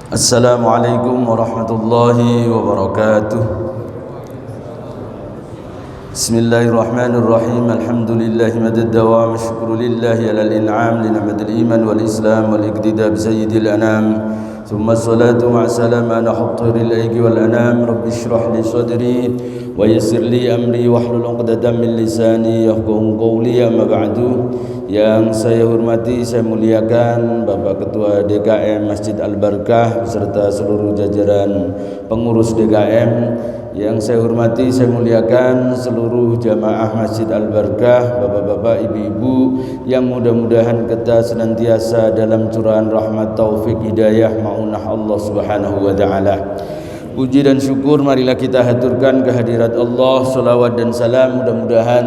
Assalamualaikum warahmatullahi wabarakatuh. Bismillahirrahmanirrahim. Alhamdulillahi madad dawam. Syukru lillahi alal in'am li ni'matil iman wal islam wal iqtida bi sayyidil anam. Thumma salatu ma'a salam ala khatiril aigi wal anam. Rabbi shrah li sadri wa yassir li amri wahlul 'uqdatam min lisani yafqahu qawli. Amma ba'du. Yang saya hormati, saya muliakan Bapak Ketua DKM Masjid Al-Barkah beserta seluruh jajaran pengurus DKM. Yang saya hormati, saya muliakan seluruh jamaah Masjid Al-Barkah, bapak-bapak, ibu-ibu, yang mudah-mudahan kita senantiasa dalam curahan rahmat, taufik, hidayah, ma'unah Allah Subhanahu wa ta'ala. Puji dan syukur marilah kita haturkan kehadirat Allah. Salawat dan salam mudah-mudahan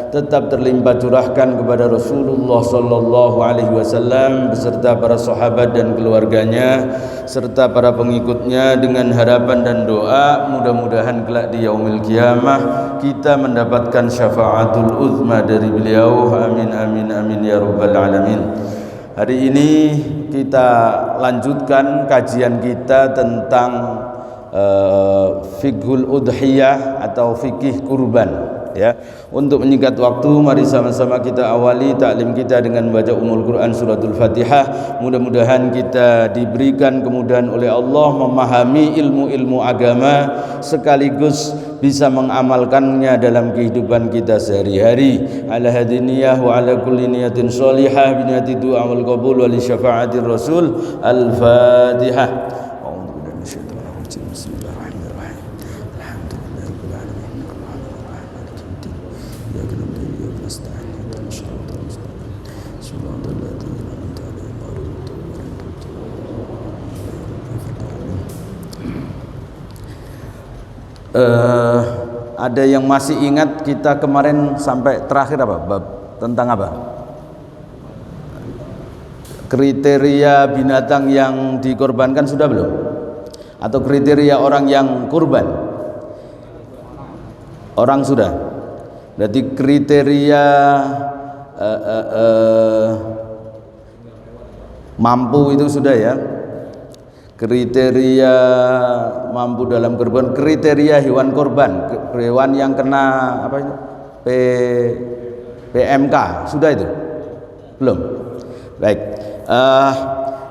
tetap terlimpah curahkan kepada Rasulullah sallallahu alaihi wasallam beserta para sahabat dan keluarganya serta para pengikutnya, dengan harapan dan doa mudah-mudahan kelak di yaumil qiyamah kita mendapatkan syafaatul uzma dari beliau. Amin amin amin ya rabbal alamin. Hari ini kita lanjutkan kajian kita tentang fiqhul udhiyah atau fikih kurban, ya. Untuk menyingkat waktu, mari sama-sama kita awali taklim kita dengan membaca Ummul Quran suratul Fatihah. Mudah-mudahan kita diberikan kemudahan oleh Allah memahami ilmu-ilmu agama sekaligus bisa mengamalkannya dalam kehidupan kita sehari-hari. Ala hadiniyah wa ala kulli niyatin sholihah bi niyati du'a wal qabul wa li syafa'atir rasul. Al-Fatihah. Ada yang masih ingat kita kemarin sampai terakhir apa? Bab tentang apa? Kriteria binatang yang dikorbankan sudah belum? Atau kriteria orang yang kurban? Orang sudah. Berarti kriteria mampu itu sudah, ya. Kriteria mampu dalam kurban, kriteria hewan korban, hewan yang kena apa itu? PMK sudah itu? Belum. Baik.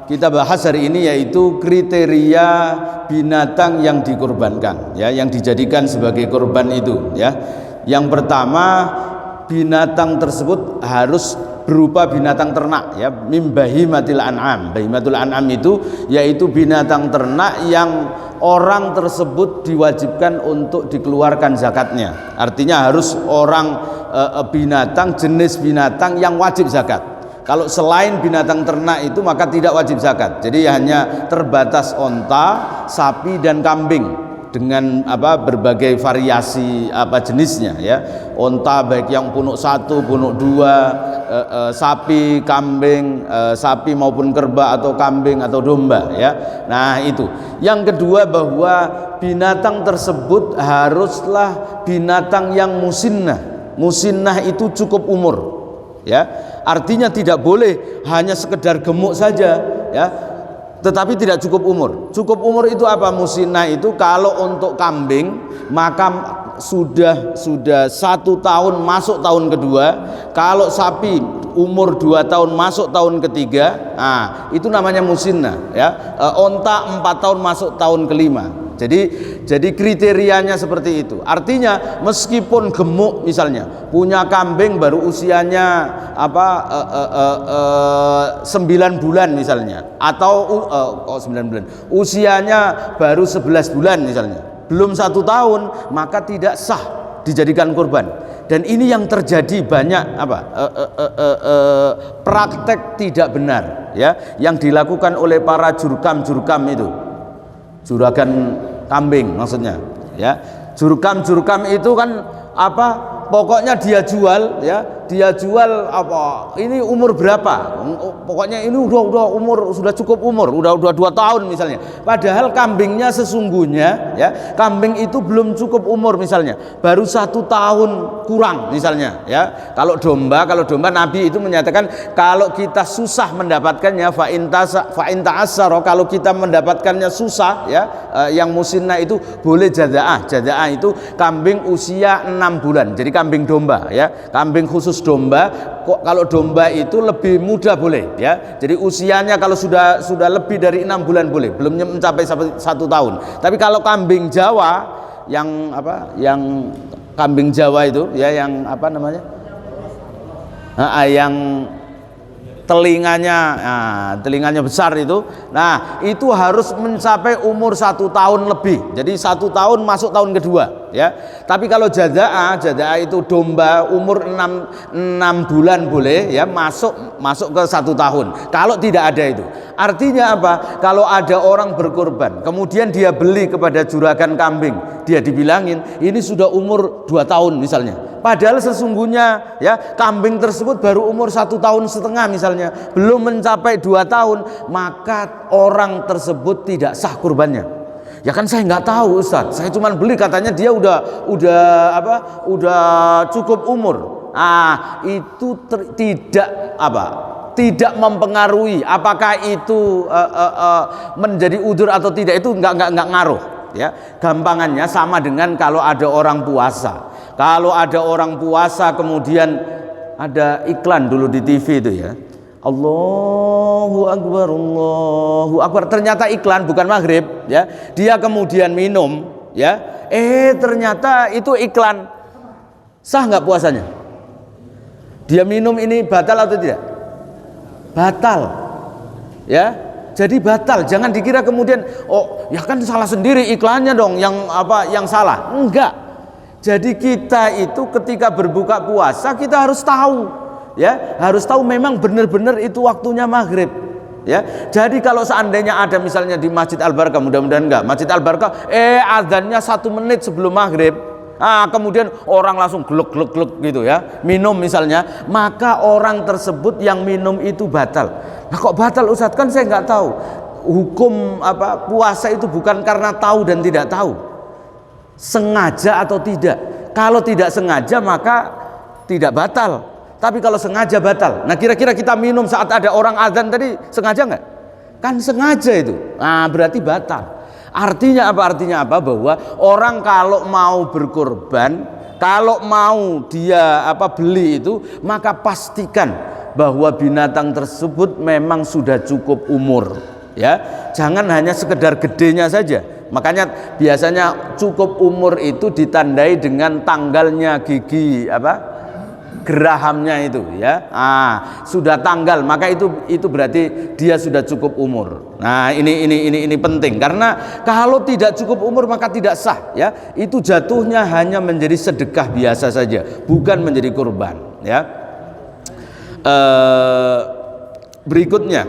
Kita bahas hari ini yaitu kriteria binatang yang dikorbankan, ya, yang dijadikan sebagai korban itu, ya. Yang pertama, binatang tersebut harus berupa binatang ternak, ya, mim bahimatil an'am. Bahimatul an'am itu yaitu binatang ternak yang orang tersebut diwajibkan untuk dikeluarkan zakatnya. Artinya harus orang binatang, jenis binatang yang wajib zakat. Kalau selain binatang ternak itu maka tidak wajib zakat. Jadi hanya terbatas onta, sapi dan kambing dengan berbagai variasi jenisnya, ya. Onta baik yang punuk 1, punuk 2, sapi, kambing, sapi maupun kerba atau kambing atau domba, ya. Nah, itu. Yang kedua, bahwa binatang tersebut haruslah binatang yang musinnah. Musinnah itu cukup umur, ya. Artinya tidak boleh hanya sekedar gemuk saja, ya, tetapi tidak cukup umur. Cukup umur itu apa? Musinnah itu kalau untuk kambing maka sudah 1 tahun masuk tahun kedua. Kalau sapi umur 2 tahun masuk tahun ketiga, nah itu namanya musinnah, ya. Onta 4 tahun masuk tahun kelima. Jadi kriterianya seperti itu. Artinya meskipun gemuk, misalnya punya kambing baru usianya 9 bulan misalnya, atau 9 bulan, usianya baru 11 bulan misalnya, belum 1 tahun, maka tidak sah dijadikan kurban. Dan ini yang terjadi banyak praktek tidak benar, ya, yang dilakukan oleh para jurkam itu, juragan kambing maksudnya, ya. Jurkam itu kan pokoknya dia jual, ya, dia jual apa? Ini umur berapa? Pokoknya ini udah umur, sudah cukup umur, udah 2 tahun misalnya. Padahal kambingnya sesungguhnya ya, kambing itu belum cukup umur misalnya, baru 1 tahun kurang misalnya ya. Kalau domba Nabi itu menyatakan kalau kita susah mendapatkannya fa in ta'assara, kalau kita mendapatkannya susah ya, yang musinna itu boleh jadaah. Jadaah itu kambing usia 6 bulan. Jadi kambing domba ya, kambing khusus domba. Kalau domba itu lebih muda boleh ya. Jadi usianya kalau sudah lebih dari 6 bulan boleh, belum mencapai 1 tahun. Tapi kalau kambing Jawa yang apa? Yang kambing Jawa itu ya, yang apa namanya? Yang telinganya besar itu, nah itu harus mencapai umur 1 tahun lebih. Jadi 1 tahun masuk tahun kedua ya. Tapi kalau jadaah itu domba umur 6 bulan boleh ya, masuk ke 1 tahun. Kalau tidak ada itu, artinya apa? Kalau ada orang berkorban kemudian dia beli kepada juragan kambing, dia dibilangin ini sudah umur 2 tahun misalnya, padahal sesungguhnya ya kambing tersebut baru umur 1,5 tahun misalnya, belum mencapai 2 tahun, maka orang tersebut tidak sah kurbannya. Ya kan saya nggak tahu Ustadz, saya cuma beli, katanya dia udah cukup umur. Itu tidak mempengaruhi apakah itu menjadi udzur atau tidak, itu nggak ngaruh ya. Gampangannya sama dengan kalau ada orang puasa. Kalau ada orang puasa kemudian ada iklan dulu di TV itu ya, Allahu Akbar, ternyata iklan bukan maghrib ya, dia kemudian minum ya, ternyata itu iklan, sah nggak puasanya? Dia minum ini batal atau tidak? Batal ya. Jadi batal, jangan dikira kemudian oh ya kan salah sendiri iklannya dong yang salah. Enggak. Jadi kita itu ketika berbuka puasa kita harus tahu ya, harus tahu memang benar-benar itu waktunya maghrib ya. Jadi kalau seandainya ada misalnya di Masjid Al-Barkah, mudah-mudahan enggak, Masjid Al-Barkah azannya 1 menit sebelum maghrib, kemudian orang langsung glek gitu ya, minum misalnya, maka orang tersebut yang minum itu batal. Nah kok batal Ustadz? Kan saya nggak tahu. Hukum puasa itu bukan karena tahu dan tidak tahu, sengaja atau tidak. Kalau tidak sengaja maka tidak batal, tapi kalau sengaja batal. Nah kira-kira kita minum saat ada orang azan tadi sengaja nggak? Kan sengaja itu, berarti batal. Artinya apa? Bahwa orang kalau mau berkorban, kalau mau dia beli itu, maka pastikan bahwa binatang tersebut memang sudah cukup umur ya. Jangan hanya sekedar gedenya saja. Makanya biasanya cukup umur itu ditandai dengan tanggalnya gigi gerahamnya itu ya. Sudah tanggal, maka itu berarti dia sudah cukup umur. Nah, ini penting, karena kalau tidak cukup umur maka tidak sah ya. Itu jatuhnya hanya menjadi sedekah biasa saja, bukan menjadi kurban ya. Berikutnya,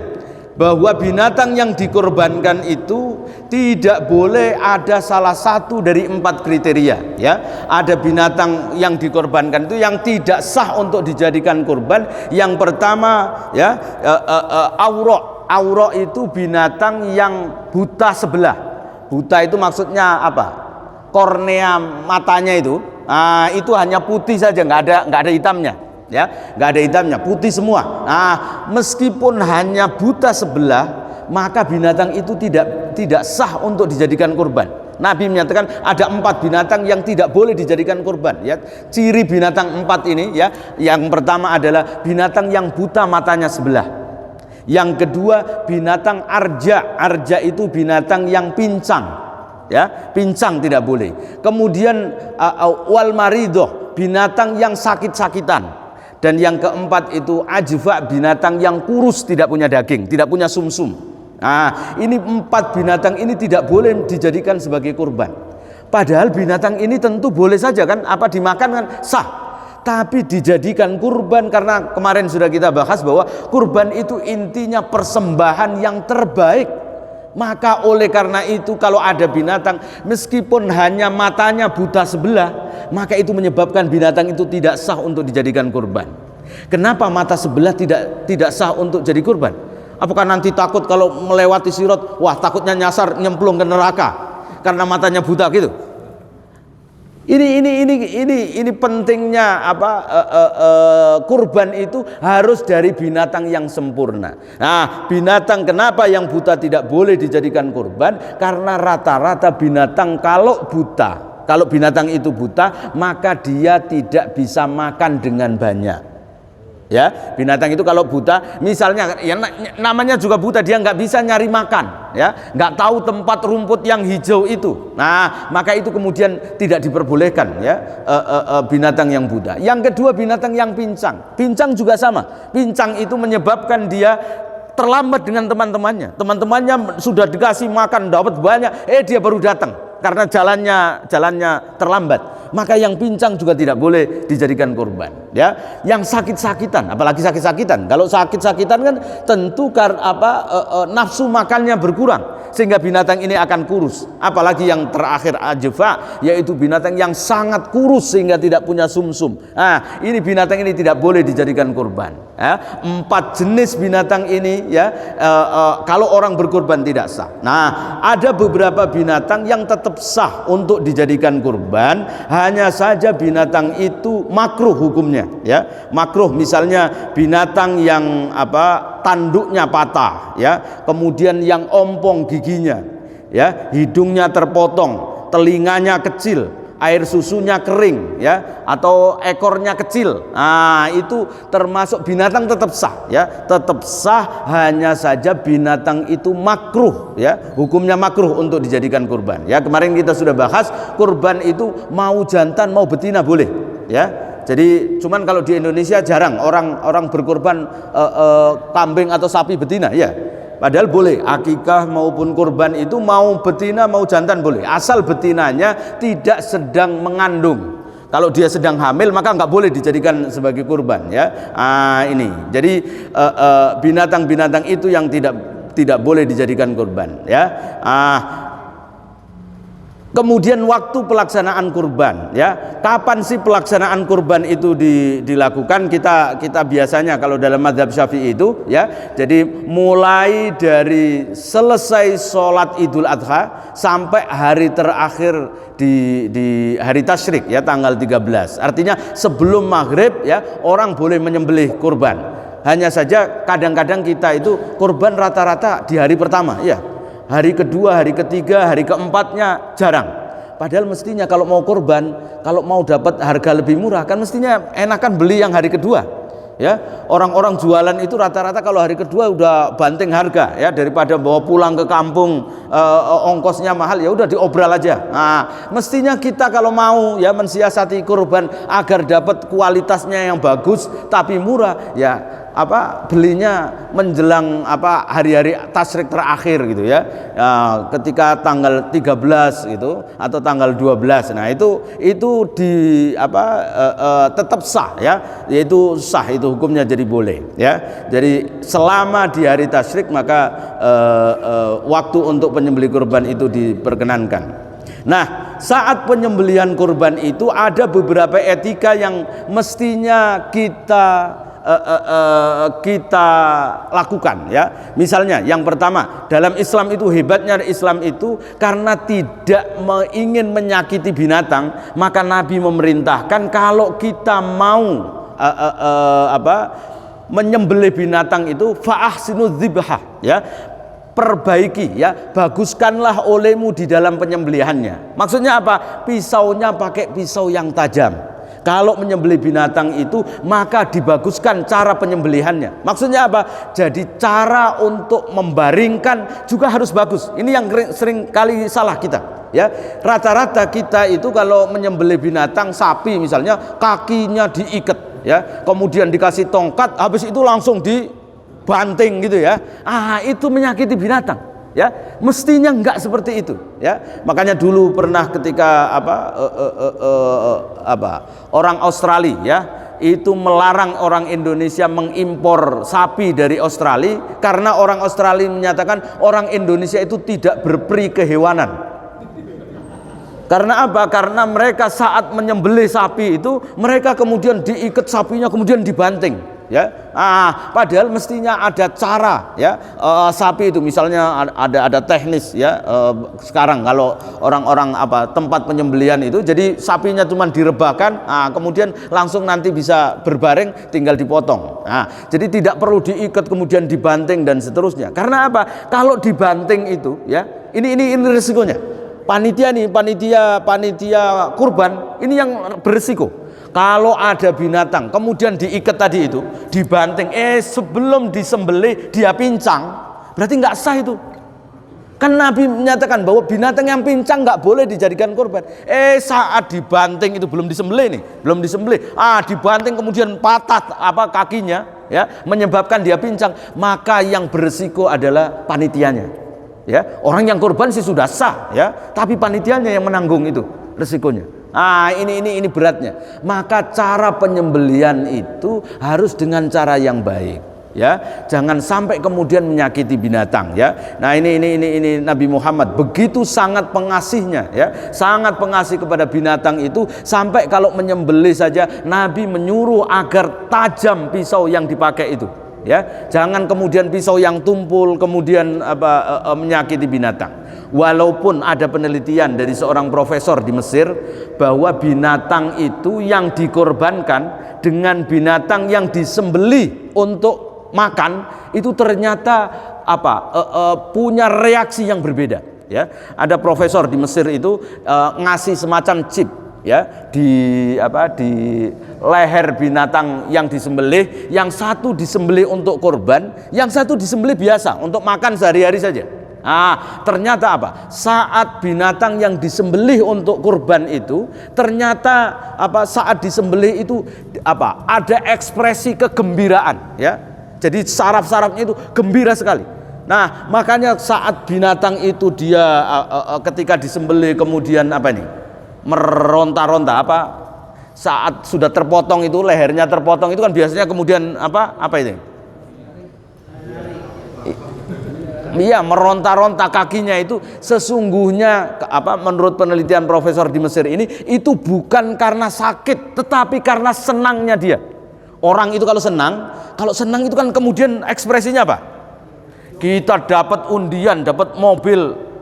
bahwa binatang yang dikorbankan itu tidak boleh ada salah satu dari 4 kriteria ya. Ada binatang yang dikorbankan itu yang tidak sah untuk dijadikan kurban. Yang pertama ya, aura itu binatang yang buta sebelah. Buta itu maksudnya apa? Kornea matanya itu hanya putih saja, nggak ada hitamnya ya, nggak ada hitamnya, putih semua. Meskipun hanya buta sebelah, maka binatang itu tidak sah untuk dijadikan kurban. Nabi menyatakan ada 4 binatang yang tidak boleh dijadikan kurban ya. Ciri binatang 4 ini ya, yang pertama adalah binatang yang buta matanya sebelah. Yang kedua binatang arja. Arja itu binatang yang pincang ya, pincang tidak boleh. Kemudian wal maridoh, binatang yang sakit-sakitan. Dan yang keempat itu ajfa, binatang yang kurus, tidak punya daging, tidak punya sumsum. Ini 4 binatang ini tidak boleh dijadikan sebagai kurban. Padahal binatang ini tentu boleh saja kan, dimakan kan sah. Tapi dijadikan kurban karena kemarin sudah kita bahas bahwa kurban itu intinya persembahan yang terbaik. Maka oleh karena itu kalau ada binatang meskipun hanya matanya buta sebelah, maka itu menyebabkan binatang itu tidak sah untuk dijadikan kurban Kenapa mata sebelah tidak sah untuk jadi kurban? Apakah nanti takut kalau melewati sirat, wah takutnya nyasar nyemplung ke neraka karena matanya buta gitu? Ini pentingnya kurban itu harus dari binatang yang sempurna. Nah, binatang kenapa yang buta tidak boleh dijadikan kurban? Karena rata-rata binatang kalau binatang itu buta, maka dia tidak bisa makan dengan banyak. Ya, binatang itu kalau buta, misalnya yang namanya juga buta, dia nggak bisa nyari makan, ya, nggak tahu tempat rumput yang hijau itu. Nah, maka itu kemudian tidak diperbolehkan, ya, binatang yang buta. Yang kedua, binatang yang pincang. Pincang juga sama. Pincang itu menyebabkan dia terlambat dengan teman-temannya. Teman-temannya sudah dikasih makan, dapat banyak, dia baru datang karena jalannya terlambat. Maka yang pincang juga tidak boleh dijadikan kurban, ya. Yang sakit-sakitan, apalagi sakit-sakitan. Kalau sakit-sakitan kan tentu nafsu makannya berkurang sehingga binatang ini akan kurus. Apalagi yang terakhir ajfa, yaitu binatang yang sangat kurus sehingga tidak punya sumsum. Nah, ini binatang ini tidak boleh dijadikan kurban, ya. 4 jenis binatang ini, ya, kalau orang berkurban tidak sah. Nah, ada beberapa binatang yang tetap sah untuk dijadikan kurban, hanya saja binatang itu makruh hukumnya, ya. Makruh misalnya binatang yang tanduknya patah, ya, kemudian yang ompong giginya, ya, hidungnya terpotong, telinganya kecil, air susunya kering, ya, atau ekornya kecil. Nah, itu termasuk binatang tetap sah, ya, tetap sah, hanya saja binatang itu makruh, ya, hukumnya makruh untuk dijadikan kurban. Ya, kemarin kita sudah bahas kurban itu mau jantan mau betina boleh, ya. Jadi cuman kalau di Indonesia jarang orang berkurban kambing atau sapi betina, ya. Padahal boleh, akikah maupun kurban itu mau betina mau jantan boleh, asal betinanya tidak sedang mengandung. Kalau dia sedang hamil maka nggak boleh dijadikan sebagai kurban, ya. Ini jadi binatang-binatang itu yang tidak boleh dijadikan kurban, ya. Kemudian waktu pelaksanaan kurban, ya, kapan sih pelaksanaan kurban itu dilakukan? Kita biasanya kalau dalam mazhab Syafi'i itu, ya, jadi mulai dari selesai sholat Idul Adha sampai hari terakhir di hari tasyrik, ya, tanggal 13. Artinya sebelum maghrib, ya, orang boleh menyembelih kurban. Hanya saja kadang-kadang kita itu kurban rata-rata di hari pertama, ya. Hari kedua, hari ketiga, hari keempatnya jarang. Padahal mestinya kalau mau kurban, kalau mau dapat harga lebih murah, kan mestinya enakan beli yang hari kedua, ya. Orang-orang jualan itu rata-rata kalau hari kedua udah banting harga, ya, daripada bawa pulang ke kampung ongkosnya mahal, ya udah diobral aja. Nah, mestinya kita kalau mau, ya, mensiasati kurban agar dapat kualitasnya yang bagus tapi murah, ya, belinya menjelang hari-hari tasyrik terakhir gitu, ya. Ketika tanggal 13 gitu atau tanggal 12. Nah, itu tetap sah, ya. Yaitu sah, itu hukumnya jadi boleh, ya. Jadi selama di hari tasyrik maka waktu untuk penyembelih kurban itu diperkenankan. Nah, saat penyembelihan kurban itu ada beberapa etika yang mestinya kita lakukan, ya. Misalnya yang pertama, dalam Islam itu hebatnya Islam itu karena tidak ingin menyakiti binatang, maka Nabi memerintahkan kalau kita mau menyembelih binatang itu fa'ahsinu dzibhah, ya, perbaiki, ya, baguskanlah olehmu di dalam penyembelihannya. Maksudnya apa? Pisaunya pakai pisau yang tajam. Kalau menyembelih binatang itu maka dibaguskan cara penyembelihannya. Maksudnya apa? Jadi cara untuk membaringkan juga harus bagus. Ini yang sering kali salah kita, ya. Rata-rata kita itu kalau menyembelih binatang, sapi misalnya, kakinya diikat, ya, kemudian dikasih tongkat, habis itu langsung dibanting gitu, ya. Itu menyakiti binatang, ya. Mestinya enggak seperti itu, ya. Makanya dulu pernah ketika orang Australia, ya, itu melarang orang Indonesia mengimpor sapi dari Australia karena orang Australia menyatakan orang Indonesia itu tidak berperi kehewanan. Karena apa? Karena mereka saat menyembelih sapi itu, mereka kemudian diikat sapinya, kemudian dibanting, ya. Padahal mestinya ada cara, ya. Sapi itu misalnya ada teknis, ya. Sekarang kalau orang-orang tempat penyembelihan itu, jadi sapinya cuma direbahkan, kemudian langsung nanti bisa berbaring, tinggal dipotong. Jadi tidak perlu diikat kemudian dibanting dan seterusnya. Karena apa? Kalau dibanting itu, ya, ini risikonya. Panitia kurban ini yang berisiko. Kalau ada binatang kemudian diikat tadi itu, dibanting, sebelum disembelih dia pincang, berarti nggak sah itu. Kan Nabi menyatakan bahwa binatang yang pincang nggak boleh dijadikan kurban. Saat dibanting itu belum disembelih nih, belum disembelih. Dibanting kemudian patah kakinya, ya, menyebabkan dia pincang, maka yang berisiko adalah panitianya. Ya, orang yang korban sih sudah sah, ya, tapi panitianya yang menanggung itu resikonya. Ini beratnya. Maka cara penyembelihan itu harus dengan cara yang baik, ya. Jangan sampai kemudian menyakiti binatang, ya. Nah, ini Nabi Muhammad begitu sangat pengasihnya, ya. Sangat pengasih kepada binatang itu, sampai kalau menyembelih saja Nabi menyuruh agar tajam pisau yang dipakai itu. Ya, jangan kemudian pisau yang tumpul kemudian menyakiti binatang. Walaupun ada penelitian dari seorang profesor di Mesir bahwa binatang itu yang dikorbankan dengan binatang yang disembelih untuk makan itu ternyata punya reaksi yang berbeda. Ya, ada profesor di Mesir itu ngasih semacam chip, ya, di leher binatang yang disembelih, yang satu disembelih untuk korban, yang satu disembelih biasa untuk makan sehari-hari saja. Ternyata saat binatang yang disembelih untuk kurban itu, ternyata saat disembelih itu ada ekspresi kegembiraan, ya. Jadi saraf-sarafnya itu gembira sekali. Nah, makanya saat binatang itu dia ketika disembelih kemudian meronta-ronta, saat sudah terpotong itu, lehernya terpotong itu kan biasanya kemudian itu? Iya, meronta-ronta kakinya itu sesungguhnya menurut penelitian profesor di Mesir ini, itu bukan karena sakit, tetapi karena senangnya dia. Orang itu kalau senang itu kan kemudian ekspresinya apa? Kita dapat undian, dapat mobil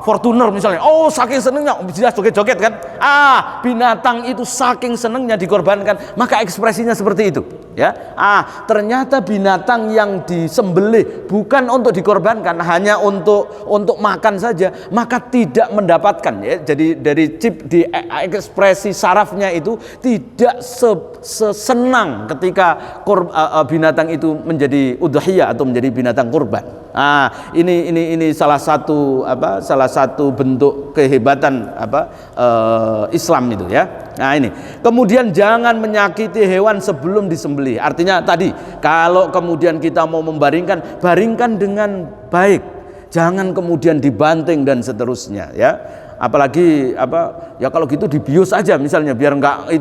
Fortuner misalnya, saking senengnya dia joget-joget kan. Binatang itu saking senengnya dikorbankan, maka ekspresinya seperti itu, ya. Ternyata binatang yang disembelih bukan untuk dikorbankan, hanya untuk makan saja, maka tidak mendapatkan, ya. Jadi dari chip di ekspresi sarafnya itu tidak sesenang ketika binatang itu menjadi udhiyah atau menjadi binatang kurban. Ini salah satu bentuk kehebatan Islam itu, ya. Nah, ini kemudian jangan menyakiti hewan sebelum disembelih. Artinya tadi kalau kemudian kita mau membaringkan, baringkan dengan baik, jangan kemudian dibanting dan seterusnya, ya. Apalagi ya kalau gitu dibius aja misalnya biar enggak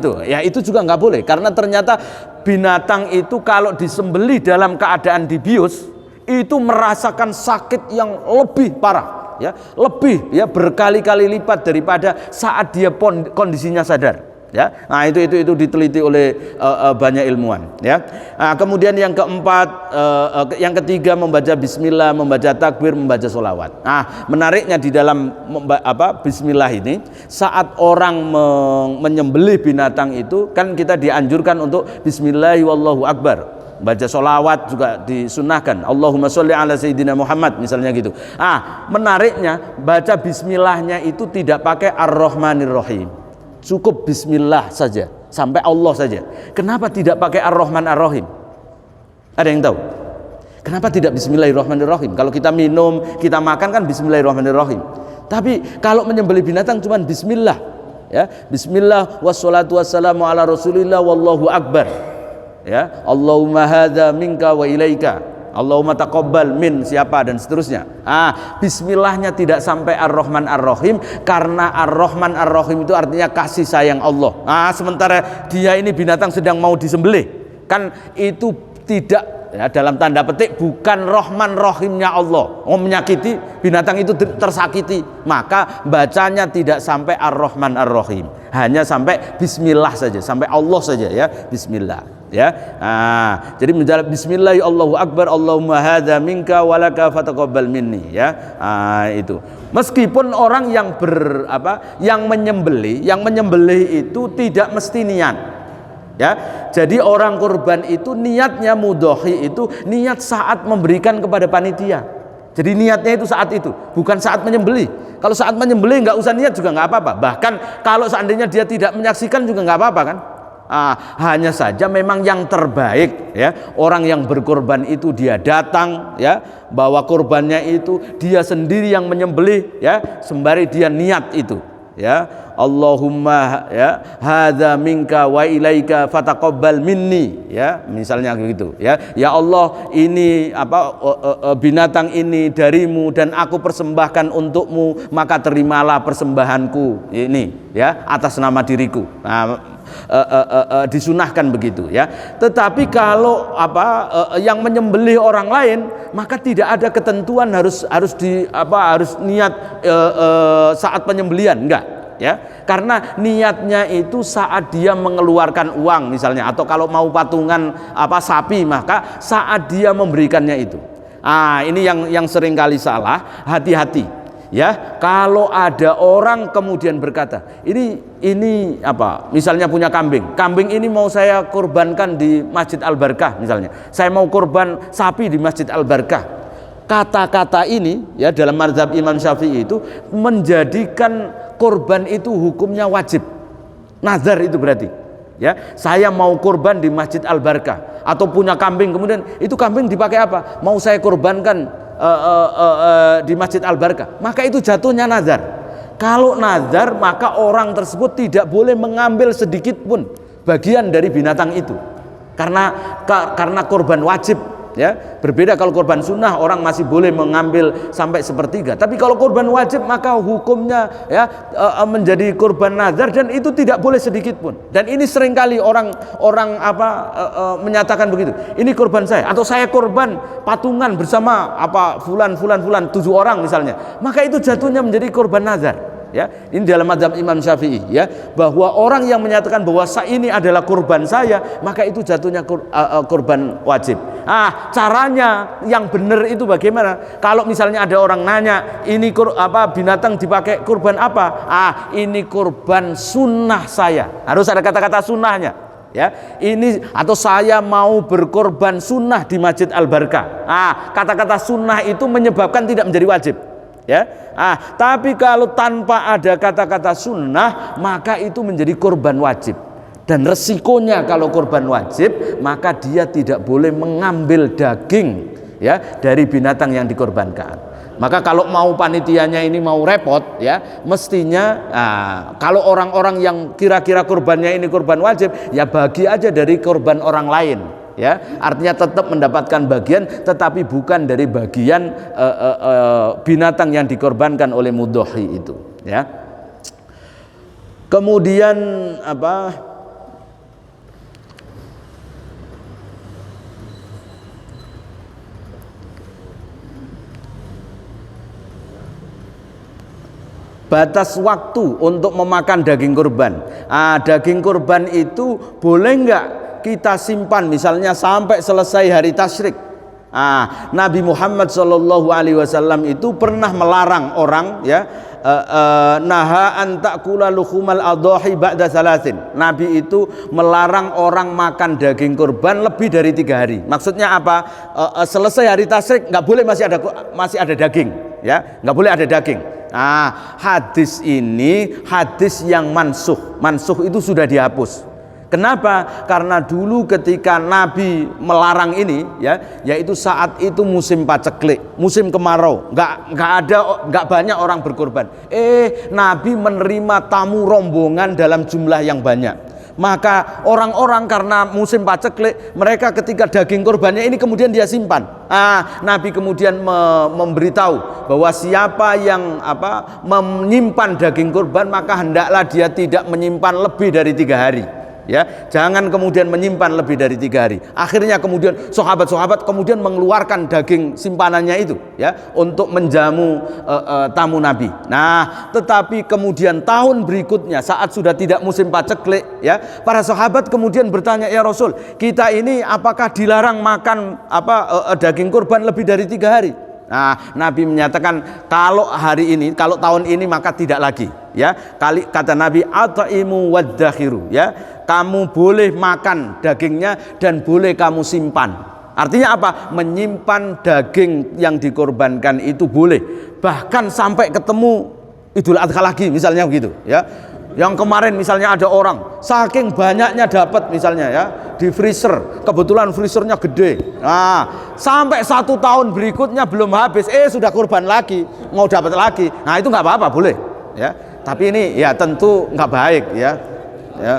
itu juga enggak boleh, karena ternyata binatang itu kalau disembelih dalam keadaan dibius itu merasakan sakit yang lebih parah, ya, lebih, ya, berkali-kali lipat daripada saat dia kondisinya sadar, ya. Nah, itu diteliti oleh banyak ilmuwan, ya. Kemudian yang keempat, yang ketiga membaca bismillah, membaca takbir, membaca sholawat. Menariknya di dalam bismillah ini, saat orang menyembelih binatang itu kan kita dianjurkan untuk bismillahi wallahu akbar. Baca sholawat juga disunahkan, Allahumma sholli ala sayyidina Muhammad misalnya gitu. Menariknya baca bismillahnya itu tidak pakai ar-rahmanir rahim, cukup bismillah saja, sampai Allah saja. Kenapa tidak pakai ar-rahman ar-rahim? Ada yang tahu? Kenapa tidak bismillahirrahmanirrahim? Kalau kita minum, kita makan kan bismillahirrahmanirrahim. Tapi kalau menyembelih binatang cuman bismillah, ya, bismillah wassalatu wassalamu ala rasulillah wallahu akbar. Ya, Allahumma hadza minka wa ilaika, Allahumma taqabbal min siapa dan seterusnya. Bismillahnya tidak sampai ar-rahman ar-rahim, karena ar-rahman ar-rahim itu artinya kasih sayang Allah. Sementara dia ini binatang sedang mau disembelih, kan itu tidak ya, dalam tanda petik bukan Rahman Rahimnya Allah. Menyakiti binatang itu tersakiti, maka bacanya tidak sampai Ar-Rahman Ar-Rahim, hanya sampai Bismillah saja, sampai Allah saja ya, Bismillah ya. Jadi menjawab Bismillah Allahu Akbar, Allahumma hadza minka walaka fataqabbal minni ya. Itu meskipun orang yang yang menyembelih itu tidak mesti niat ya. Jadi orang kurban itu niatnya mudhohi itu niat saat memberikan kepada panitia. Jadi niatnya itu saat itu, bukan saat menyembelih. Kalau saat menyembelih nggak usah niat juga nggak apa-apa. Bahkan kalau seandainya dia tidak menyaksikan juga nggak apa-apa kan. Hanya saja memang yang terbaik ya, orang yang berkorban itu dia datang ya, bawa korbannya itu dia sendiri yang menyembelih ya, sembari dia niat itu ya, Allahumma ya hadza minka wa ilaika fataqabbal minni ya, misalnya gitu ya. Ya Allah, ini binatang ini darimu dan aku persembahkan untukmu, maka terimalah persembahanku ini ya atas nama diriku. Disunahkan begitu ya. Tetapi kalau yang menyembelih orang lain, maka tidak ada ketentuan harus niat saat penyembelihan, enggak ya, karena niatnya itu saat dia mengeluarkan uang misalnya, atau kalau mau patungan sapi maka saat dia memberikannya itu. Ini yang sering kali salah, hati-hati ya. Kalau ada orang kemudian berkata, ini misalnya punya kambing ini mau saya kurbankan di Masjid Al-Barkah misalnya, saya mau kurban sapi di Masjid Al-Barkah. Kata-kata ini ya dalam mazhab Imam Syafi'i itu menjadikan kurban itu hukumnya wajib. Nazar itu berarti ya, saya mau kurban di Masjid Al-Barkah, atau punya kambing kemudian itu kambing dipakai apa? Mau saya kurbankan di Masjid Al-Barkah, maka itu jatuhnya nazar. Kalau nazar maka orang tersebut tidak boleh mengambil sedikit pun bagian dari binatang itu, karena kurban wajib ya. Berbeda kalau kurban sunnah, orang masih boleh mengambil sampai sepertiga, tapi kalau kurban wajib maka hukumnya ya menjadi kurban nazar, dan itu tidak boleh sedikit pun. Dan ini seringkali orang menyatakan begitu, ini kurban saya, atau saya kurban patungan bersama fulan 7 orang misalnya, maka itu jatuhnya menjadi kurban nazar ya. Ini dalam mazhab Imam Syafi'i ya, bahwa orang yang menyatakan bahwa ini adalah kurban saya, maka itu jatuhnya kurban wajib. Caranya yang benar itu bagaimana? Kalau misalnya ada orang nanya, ini binatang dipakai kurban apa? Ini kurban sunnah saya. Harus ada kata-kata sunnahnya ya. Ini, atau saya mau berkorban sunnah di Masjid Al-Barkah. Kata-kata sunnah itu menyebabkan tidak menjadi wajib ya. Tapi kalau tanpa ada kata-kata sunnah, maka itu menjadi kurban wajib. Dan resikonya kalau kurban wajib, maka dia tidak boleh mengambil daging ya dari binatang yang dikorbankan. Maka kalau mau panitianya ini mau repot ya, mestinya kalau orang-orang yang kira-kira kurbannya ini kurban wajib, ya bagi aja dari kurban orang lain ya. Artinya tetap mendapatkan bagian, tetapi bukan dari bagian binatang yang dikorbankan oleh mudhohi itu ya. Kemudian batas waktu untuk memakan daging kurban. Daging kurban itu boleh nggak kita simpan misalnya sampai selesai hari tasyrik? Nabi Muhammad SAW itu pernah melarang orang ya, naha an ta'kula luhumal adhahi ba'da salasin. Nabi itu melarang orang makan daging kurban lebih dari 3 hari. Maksudnya apa? Selesai hari tasyrik nggak boleh masih ada daging ya, nggak boleh ada daging. Hadis ini hadis yang mansuh itu sudah dihapus. Kenapa? Karena dulu ketika Nabi melarang ini ya, yaitu saat itu musim paceklik, musim kemarau, nggak banyak orang berkorban. Nabi menerima tamu rombongan dalam jumlah yang banyak. Maka orang-orang karena musim paceklik, mereka ketika daging korbannya ini kemudian dia simpan. Nabi kemudian memberitahu bahwa siapa yang menyimpan daging korban, maka hendaklah dia tidak menyimpan lebih dari 3 hari. ya, jangan kemudian menyimpan lebih dari 3 hari. Akhirnya kemudian sahabat-sahabat kemudian mengeluarkan daging simpanannya itu, ya, untuk menjamu tamu Nabi. Nah, tetapi kemudian tahun berikutnya saat sudah tidak musim paceklik, ya, para sahabat kemudian bertanya, ya Rasul, kita ini apakah dilarang makan daging kurban lebih dari 3 hari? Nah, Nabi menyatakan kalau hari ini, kalau tahun ini maka tidak lagi, ya. Kata Nabi, at'imu waddakhiru, ya. Kamu boleh makan dagingnya dan boleh kamu simpan. Artinya apa? Menyimpan daging yang dikorbankan itu boleh, bahkan sampai ketemu Idul Adha lagi misalnya begitu, ya. Yang kemarin misalnya ada orang saking banyaknya dapat misalnya, ya, di freezer, kebetulan freezernya gede, nah sampai 1 tahun berikutnya belum habis, sudah kurban lagi, mau dapat lagi, nah itu nggak apa-apa, boleh, ya. Tapi ini ya tentu nggak baik, ya, ya.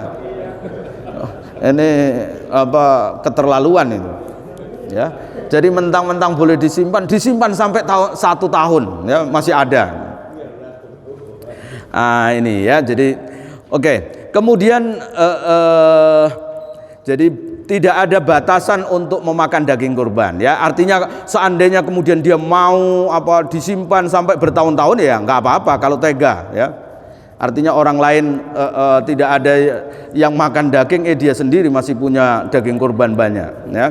Ini keterlaluan itu, ya. Jadi mentang-mentang boleh disimpan sampai 1 tahun, ya, masih ada. Ini, ya, jadi oke. Kemudian jadi tidak ada batasan untuk memakan daging kurban, ya. Artinya seandainya kemudian dia mau disimpan sampai bertahun-tahun, ya nggak apa-apa kalau tega, ya. Artinya orang lain tidak ada yang makan daging, dia sendiri masih punya daging kurban banyak, ya.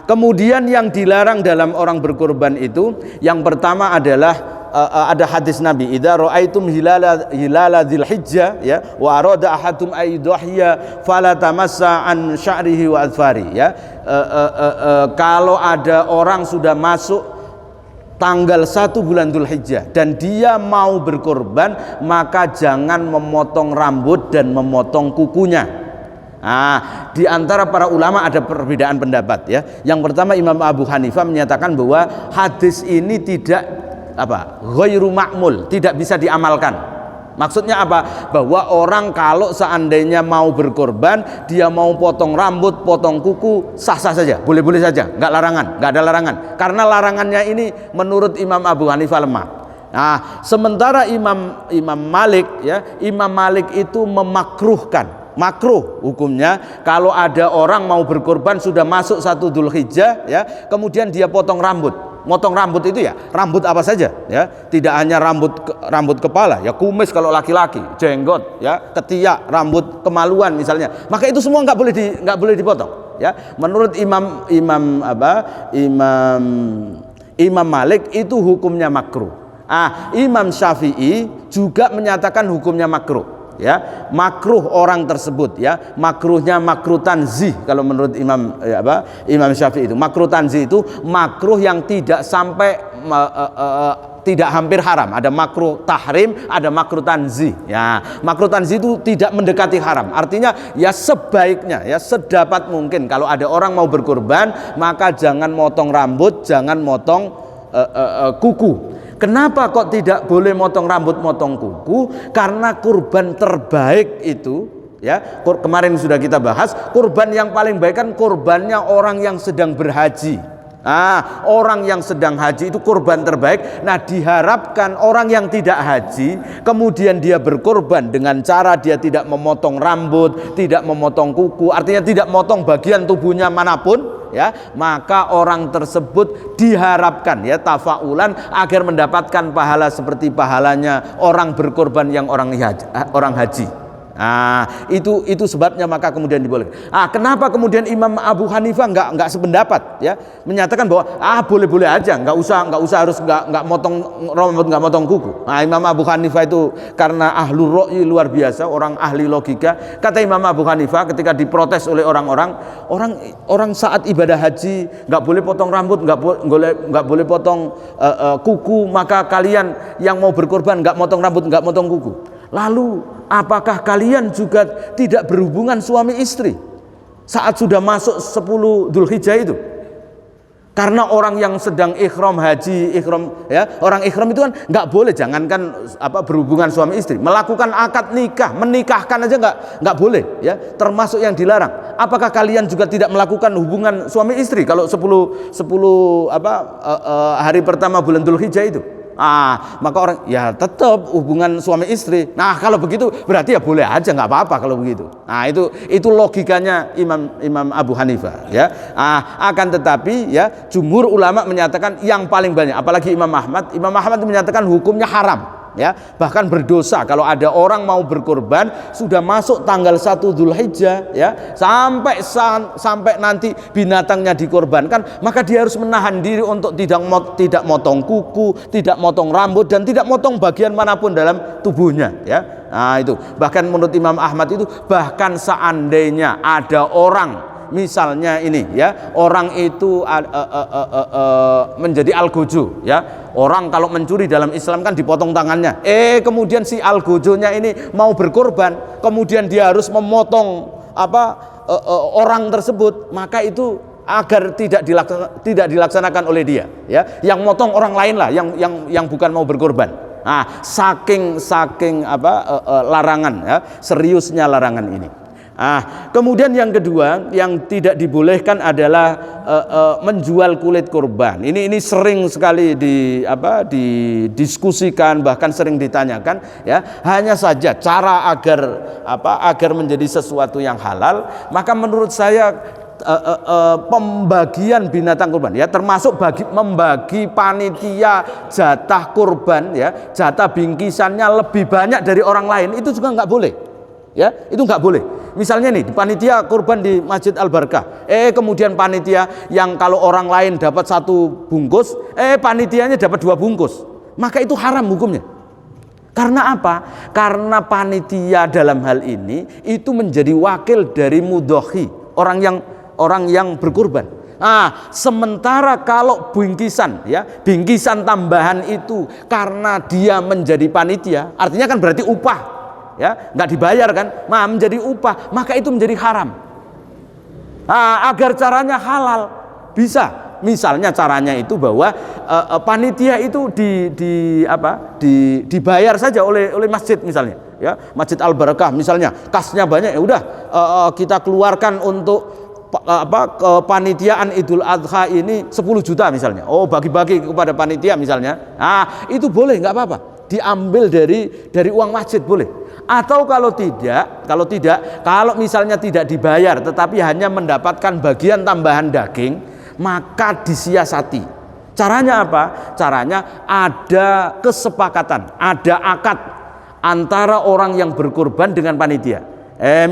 Kemudian yang dilarang dalam orang berkurban itu, yang pertama adalah ada hadis Nabi, idza raaitum hilala dzilhijjah, ya, wa arada ahadum aydhiya fala tamassa an sya'rihi wa adfari, ya. Kalau ada orang sudah masuk tanggal 1 bulan Dzulhijjah dan dia mau berkorban, maka jangan memotong rambut dan memotong kukunya. Di antara para ulama ada perbedaan pendapat, ya. Yang pertama Imam Abu Hanifah menyatakan bahwa hadis ini tidak ghairu ma'mul, tidak bisa diamalkan. Maksudnya apa? Bahwa orang kalau seandainya mau berkorban, dia mau potong rambut, potong kuku, sah-sah saja, boleh-boleh saja, nggak ada larangan. Karena larangannya ini menurut Imam Abu Hanifah lemah. Nah, sementara Imam Malik, ya, Imam Malik itu memakruhkan, makruh hukumnya kalau ada orang mau berkorban sudah masuk 1 Dzulhijjah, ya, kemudian dia potong rambut. Motong rambut itu ya rambut apa saja, ya, tidak hanya rambut kepala, ya, kumis kalau laki-laki, jenggot, ya, ketiak, rambut kemaluan misalnya, maka itu semua nggak boleh dipotong, ya. Menurut Imam Malik itu hukumnya makruh. Imam Syafi'i juga menyatakan hukumnya makruh, ya, makruh orang tersebut, ya, makruhnya makruh tanzih. Kalau menurut Imam Syafi'i itu makruh tanzih itu makruh yang tidak sampai tidak hampir haram. Ada makruh tahrim, ada makruh tanzih, ya. Makruh tanzih itu tidak mendekati haram. Artinya ya sebaiknya, ya, sedapat mungkin kalau ada orang mau berkurban, maka jangan motong rambut, jangan motong kuku. Kenapa kok tidak boleh motong rambut, motong kuku? Karena kurban terbaik itu, ya, kemarin sudah kita bahas, kurban yang paling baik kan kurbannya orang yang sedang berhaji. Orang yang sedang haji itu kurban terbaik. Nah, diharapkan orang yang tidak haji kemudian dia berkurban dengan cara dia tidak memotong rambut, tidak memotong kuku, artinya tidak memotong bagian tubuhnya manapun, ya, maka orang tersebut diharapkan, ya, tafaulan agar mendapatkan pahala seperti pahalanya orang berkorban yang orang haji. Itu sebabnya maka kemudian dibolehkan. Kenapa kemudian Imam Abu Hanifah nggak sependapat, ya, menyatakan bahwa boleh-boleh aja, nggak usah harus nggak motong rambut, nggak motong kuku. Imam Abu Hanifah itu karena ahlul ra'yi luar biasa, orang ahli logika. Kata Imam Abu Hanifah ketika diprotes oleh orang saat ibadah haji nggak boleh potong rambut, nggak boleh potong kuku, maka kalian yang mau berkorban nggak motong rambut, nggak motong kuku. Lalu apakah kalian juga tidak berhubungan suami istri saat sudah masuk 10 Dzulhijjah itu? Karena orang yang sedang ikhram haji, ya, orang ikhram itu kan nggak boleh, jangankan berhubungan suami istri, melakukan akad nikah, menikahkan aja nggak boleh, ya, termasuk yang dilarang. Apakah kalian juga tidak melakukan hubungan suami istri kalau 10 hari pertama bulan Dzulhijjah itu? Maka orang ya tetap hubungan suami istri. Nah, kalau begitu berarti ya boleh aja, nggak apa-apa kalau begitu. Nah, itu logikanya Imam Abu Hanifah ya. Akan tetapi ya jumhur ulama menyatakan yang paling banyak, apalagi Imam Ahmad menyatakan hukumnya haram. Ya, bahkan berdosa kalau ada orang mau berkorban sudah masuk tanggal 1 Dzulhijjah ya, sampai nanti binatangnya dikorbankan, maka dia harus menahan diri untuk tidak motong kuku, tidak motong rambut, dan tidak motong bagian manapun dalam tubuhnya ya. Nah, itu bahkan menurut Imam Ahmad itu, bahkan seandainya ada orang misalnya ini ya, orang itu menjadi algojo ya. Orang kalau mencuri dalam Islam kan dipotong tangannya. Kemudian si algojonya ini mau berkorban, kemudian dia harus memotong orang tersebut, maka itu agar tidak dilaksanakan oleh dia ya. Yang motong orang lain lah, yang bukan mau berkorban. Nah, saking larangan ya, seriusnya larangan ini. Kemudian yang kedua yang tidak dibolehkan adalah menjual kulit kurban. Ini sering sekali didiskusikan, bahkan sering ditanyakan ya. Hanya saja cara agar menjadi sesuatu yang halal, maka menurut saya pembagian binatang kurban ya, termasuk membagi panitia jatah kurban ya, jatah bingkisannya lebih banyak dari orang lain, itu juga nggak boleh ya, itu nggak boleh. Misalnya nih, panitia kurban di Masjid Al-Barkah, kemudian panitia yang kalau orang lain dapat 1 bungkus, panitianya dapat 2 bungkus, maka itu haram hukumnya. Karena apa? Karena panitia dalam hal ini itu menjadi wakil dari mudhohi, orang yang berkurban. Sementara kalau bingkisan tambahan itu karena dia menjadi panitia, artinya kan berarti upah ya, nggak dibayar kan, menjadi upah, maka itu menjadi haram. Agar caranya halal bisa, misalnya caranya itu bahwa panitia itu dibayar saja oleh masjid, misalnya ya, Masjid Al-Barakah misalnya kasnya banyak, ya udah kita keluarkan untuk kepanitiaan Idul Adha ini 10 juta misalnya, bagi-bagi kepada panitia misalnya. Itu boleh, nggak apa-apa, diambil dari uang masjid boleh. Atau kalau misalnya tidak dibayar tetapi hanya mendapatkan bagian tambahan daging, maka disiasati. Caranya apa? Caranya ada kesepakatan, ada akad antara orang yang berkorban dengan panitia.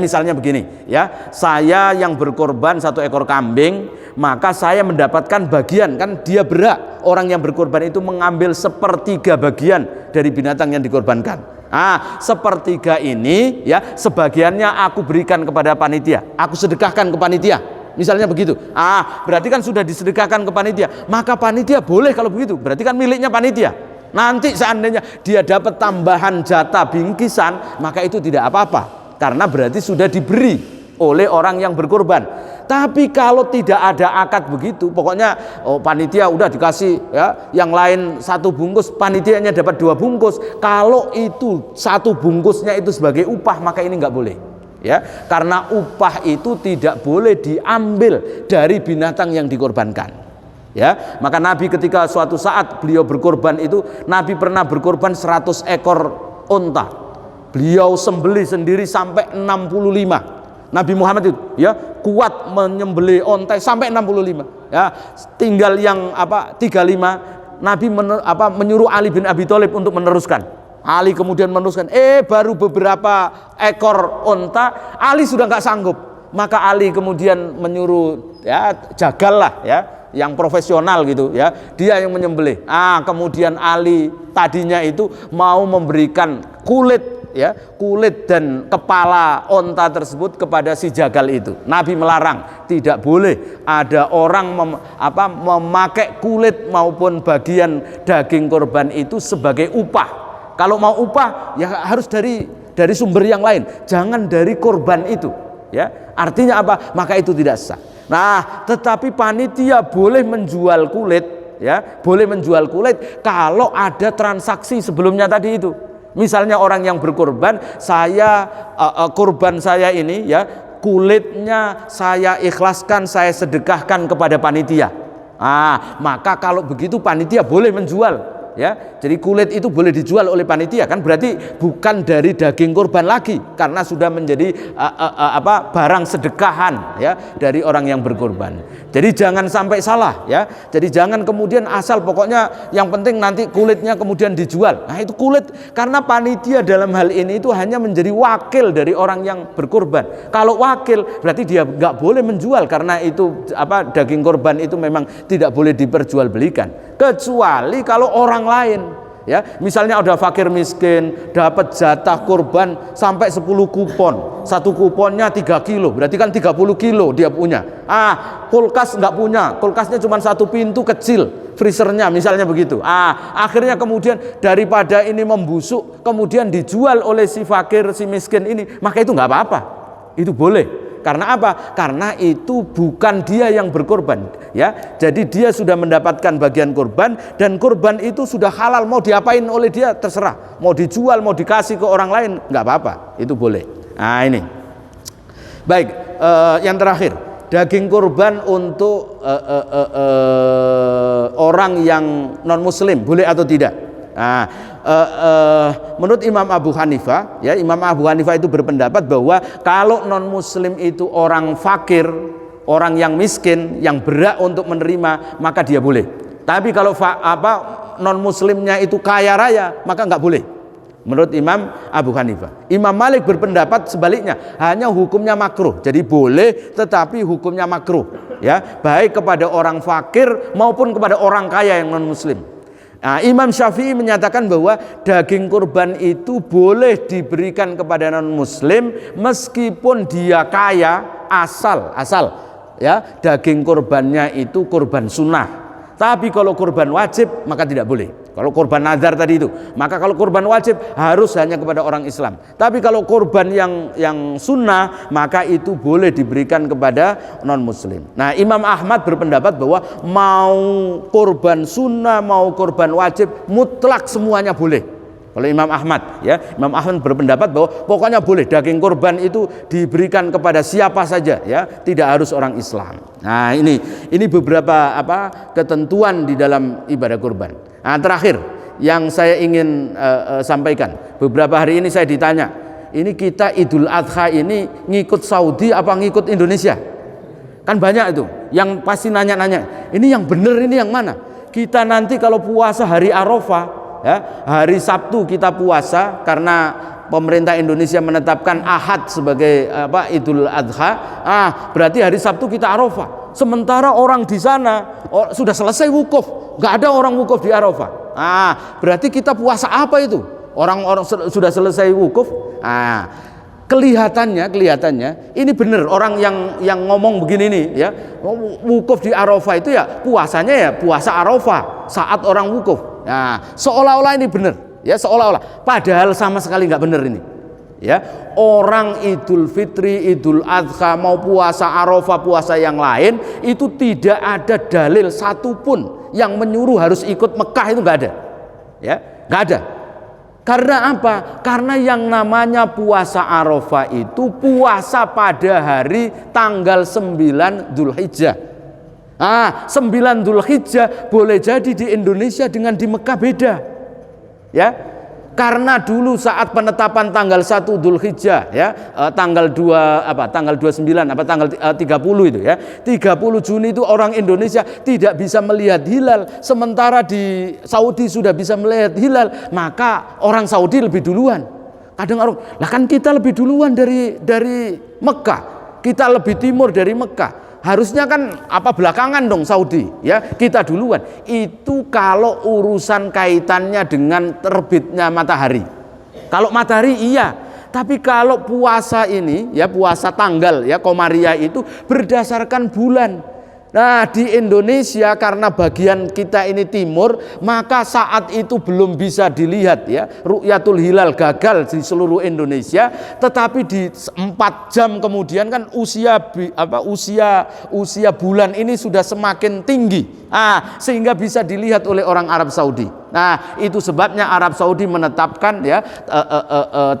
Misalnya begini ya, saya yang berkorban 1 ekor kambing, maka saya mendapatkan bagian, kan dia berhak, orang yang berkorban itu mengambil 1/3 bagian dari binatang yang dikorbankan. 1/3 ini ya, sebagiannya aku berikan kepada panitia, aku sedekahkan ke panitia, misalnya begitu. Berarti kan sudah disedekahkan ke panitia, maka panitia boleh kalau begitu, berarti kan miliknya panitia. Nanti seandainya dia dapat tambahan jatah bingkisan, maka itu tidak apa-apa, karena berarti sudah diberi oleh orang yang berkorban. Tapi kalau tidak ada akad begitu, pokoknya panitia udah dikasih ya, yang lain 1 bungkus, panitianya dapat 2 bungkus. Kalau itu 1 bungkusnya itu sebagai upah, maka ini nggak boleh ya, karena upah itu tidak boleh diambil dari binatang yang dikorbankan ya. Maka Nabi ketika suatu saat beliau berkorban itu, Nabi pernah berkorban 100 ekor unta. Beliau sembelih sendiri sampai 65. Nabi Muhammad itu ya kuat menyembelih onta sampai 65 ya. Tinggal yang 35, Nabi menyuruh Ali bin Abi Thalib untuk meneruskan. Ali kemudian meneruskan, baru beberapa ekor onta Ali sudah nggak sanggup, maka Ali kemudian menyuruh ya, jagal lah ya, yang profesional gitu ya, dia yang menyembelih. Kemudian Ali tadinya itu mau memberikan kulit dan kepala onta tersebut kepada si jagal itu. Nabi melarang, tidak boleh ada orang memakai kulit maupun bagian daging korban itu sebagai upah. Kalau mau upah ya harus dari sumber yang lain, jangan dari korban itu ya. Artinya apa? Maka itu tidak sah. Tetapi panitia boleh menjual kulit ya, boleh menjual kulit kalau ada transaksi sebelumnya tadi itu. Misalnya orang yang berkorban, korban saya ini ya, kulitnya saya ikhlaskan, saya sedekahkan kepada panitia. Maka kalau begitu panitia boleh menjual ya. Jadi kulit itu boleh dijual oleh panitia, kan berarti bukan dari daging kurban lagi, karena sudah menjadi barang sedekahan ya dari orang yang berkurban. Jadi jangan sampai salah ya. Jadi jangan kemudian asal pokoknya yang penting nanti kulitnya kemudian dijual. Nah itu kulit, karena panitia dalam hal ini itu hanya menjadi wakil dari orang yang berkurban. Kalau wakil berarti dia nggak boleh menjual, karena itu daging kurban itu memang tidak boleh diperjualbelikan, kecuali kalau orang lain ya. Misalnya ada fakir miskin dapat jatah kurban sampai 10 kupon, satu kuponnya 3 kilo, berarti kan 30 kilo dia punya. Kulkas nggak punya, kulkasnya cuma satu pintu kecil, freezernya misalnya begitu. Akhirnya kemudian daripada ini membusuk kemudian dijual oleh si fakir si miskin ini, maka itu nggak apa-apa, itu boleh. Karena apa? Karena itu bukan dia yang berkorban ya. Jadi dia sudah mendapatkan bagian kurban, dan kurban itu sudah halal, mau diapain oleh dia terserah. Mau dijual, mau dikasih ke orang lain, nggak apa-apa, itu boleh. Nah ini. Baik, yang terakhir, daging kurban untuk orang yang non muslim boleh atau tidak? Menurut Imam Abu Hanifah ya, Imam Abu Hanifah itu berpendapat bahwa kalau non muslim itu orang fakir, orang yang miskin, yang berhak untuk menerima, maka dia boleh. Tapi kalau non muslimnya itu kaya raya, maka nggak boleh. Menurut Imam Abu Hanifah. Imam Malik berpendapat sebaliknya, hanya hukumnya makruh. Jadi boleh tetapi hukumnya makruh ya, baik kepada orang fakir maupun kepada orang kaya yang non muslim. Nah, Imam Syafi'i menyatakan bahwa daging kurban itu boleh diberikan kepada non muslim meskipun dia kaya, asal ya daging kurbannya itu kurban sunnah. Tapi kalau kurban wajib maka tidak boleh. Kalau kurban nazar tadi itu, maka kalau kurban wajib harus hanya kepada orang Islam. Tapi kalau kurban yang sunnah, maka itu boleh diberikan kepada non muslim. Nah, Imam Ahmad berpendapat bahwa mau kurban sunnah, mau kurban wajib, mutlak semuanya boleh. Kalau Imam Ahmad ya, Imam Ahmad berpendapat bahwa pokoknya boleh daging kurban itu diberikan kepada siapa saja ya, tidak harus orang Islam. Nah, ini beberapa ketentuan di dalam ibadah kurban. Nah, terakhir yang saya ingin sampaikan, beberapa hari ini saya ditanya, ini kita Idul Adha ini ngikut Saudi apa ngikut Indonesia? Kan banyak itu yang pasti nanya-nanya, ini yang benar ini yang mana? Kita nanti kalau puasa hari Arafah ya, hari Sabtu kita puasa karena pemerintah Indonesia menetapkan Ahad sebagai Idul Adha. Berarti hari Sabtu kita Arafah. Sementara orang di sana sudah selesai wukuf, nggak ada orang wukuf di Arafah. Berarti kita puasa apa itu? Orang-orang sudah selesai wukuf. Kelihatannya ini benar orang yang ngomong begini nih ya, wukuf di Arafah itu ya puasanya ya puasa Arafah saat orang wukuf. Nah, seolah-olah ini benar ya, seolah-olah, padahal sama sekali nggak benar ini ya. Orang Idul Fitri, Idul Adha, mau puasa Arafah, puasa yang lain, itu tidak ada dalil satupun yang menyuruh harus ikut Mekah, itu nggak ada ya, nggak ada. Karena apa? Karena yang namanya puasa Arafah itu puasa pada hari tanggal 9 Dzulhijjah. 9 Dzulhijjah boleh jadi di Indonesia dengan di Mekah beda. Ya. Karena dulu saat penetapan tanggal 1 Dzulhijjah ya, tanggal 29 tanggal 30 itu ya. 30 Juni itu orang Indonesia tidak bisa melihat hilal, sementara di Saudi sudah bisa melihat hilal, maka orang Saudi lebih duluan. Kadang orang, lah kan kita lebih duluan dari Mekah. Kita lebih timur dari Mekah. Harusnya kan belakangan dong Saudi ya, kita duluan. Itu kalau urusan kaitannya dengan terbitnya matahari. Kalau matahari iya, tapi kalau puasa ini ya, puasa tanggal ya, Komariah itu berdasarkan bulan. Nah, di Indonesia karena bagian kita ini timur, maka saat itu belum bisa dilihat ya, Ru'yatul Hilal gagal di seluruh Indonesia, tetapi di 4 jam kemudian kan usia bulan ini sudah semakin tinggi. Sehingga bisa dilihat oleh orang Arab Saudi. Nah, itu sebabnya Arab Saudi menetapkan ya 30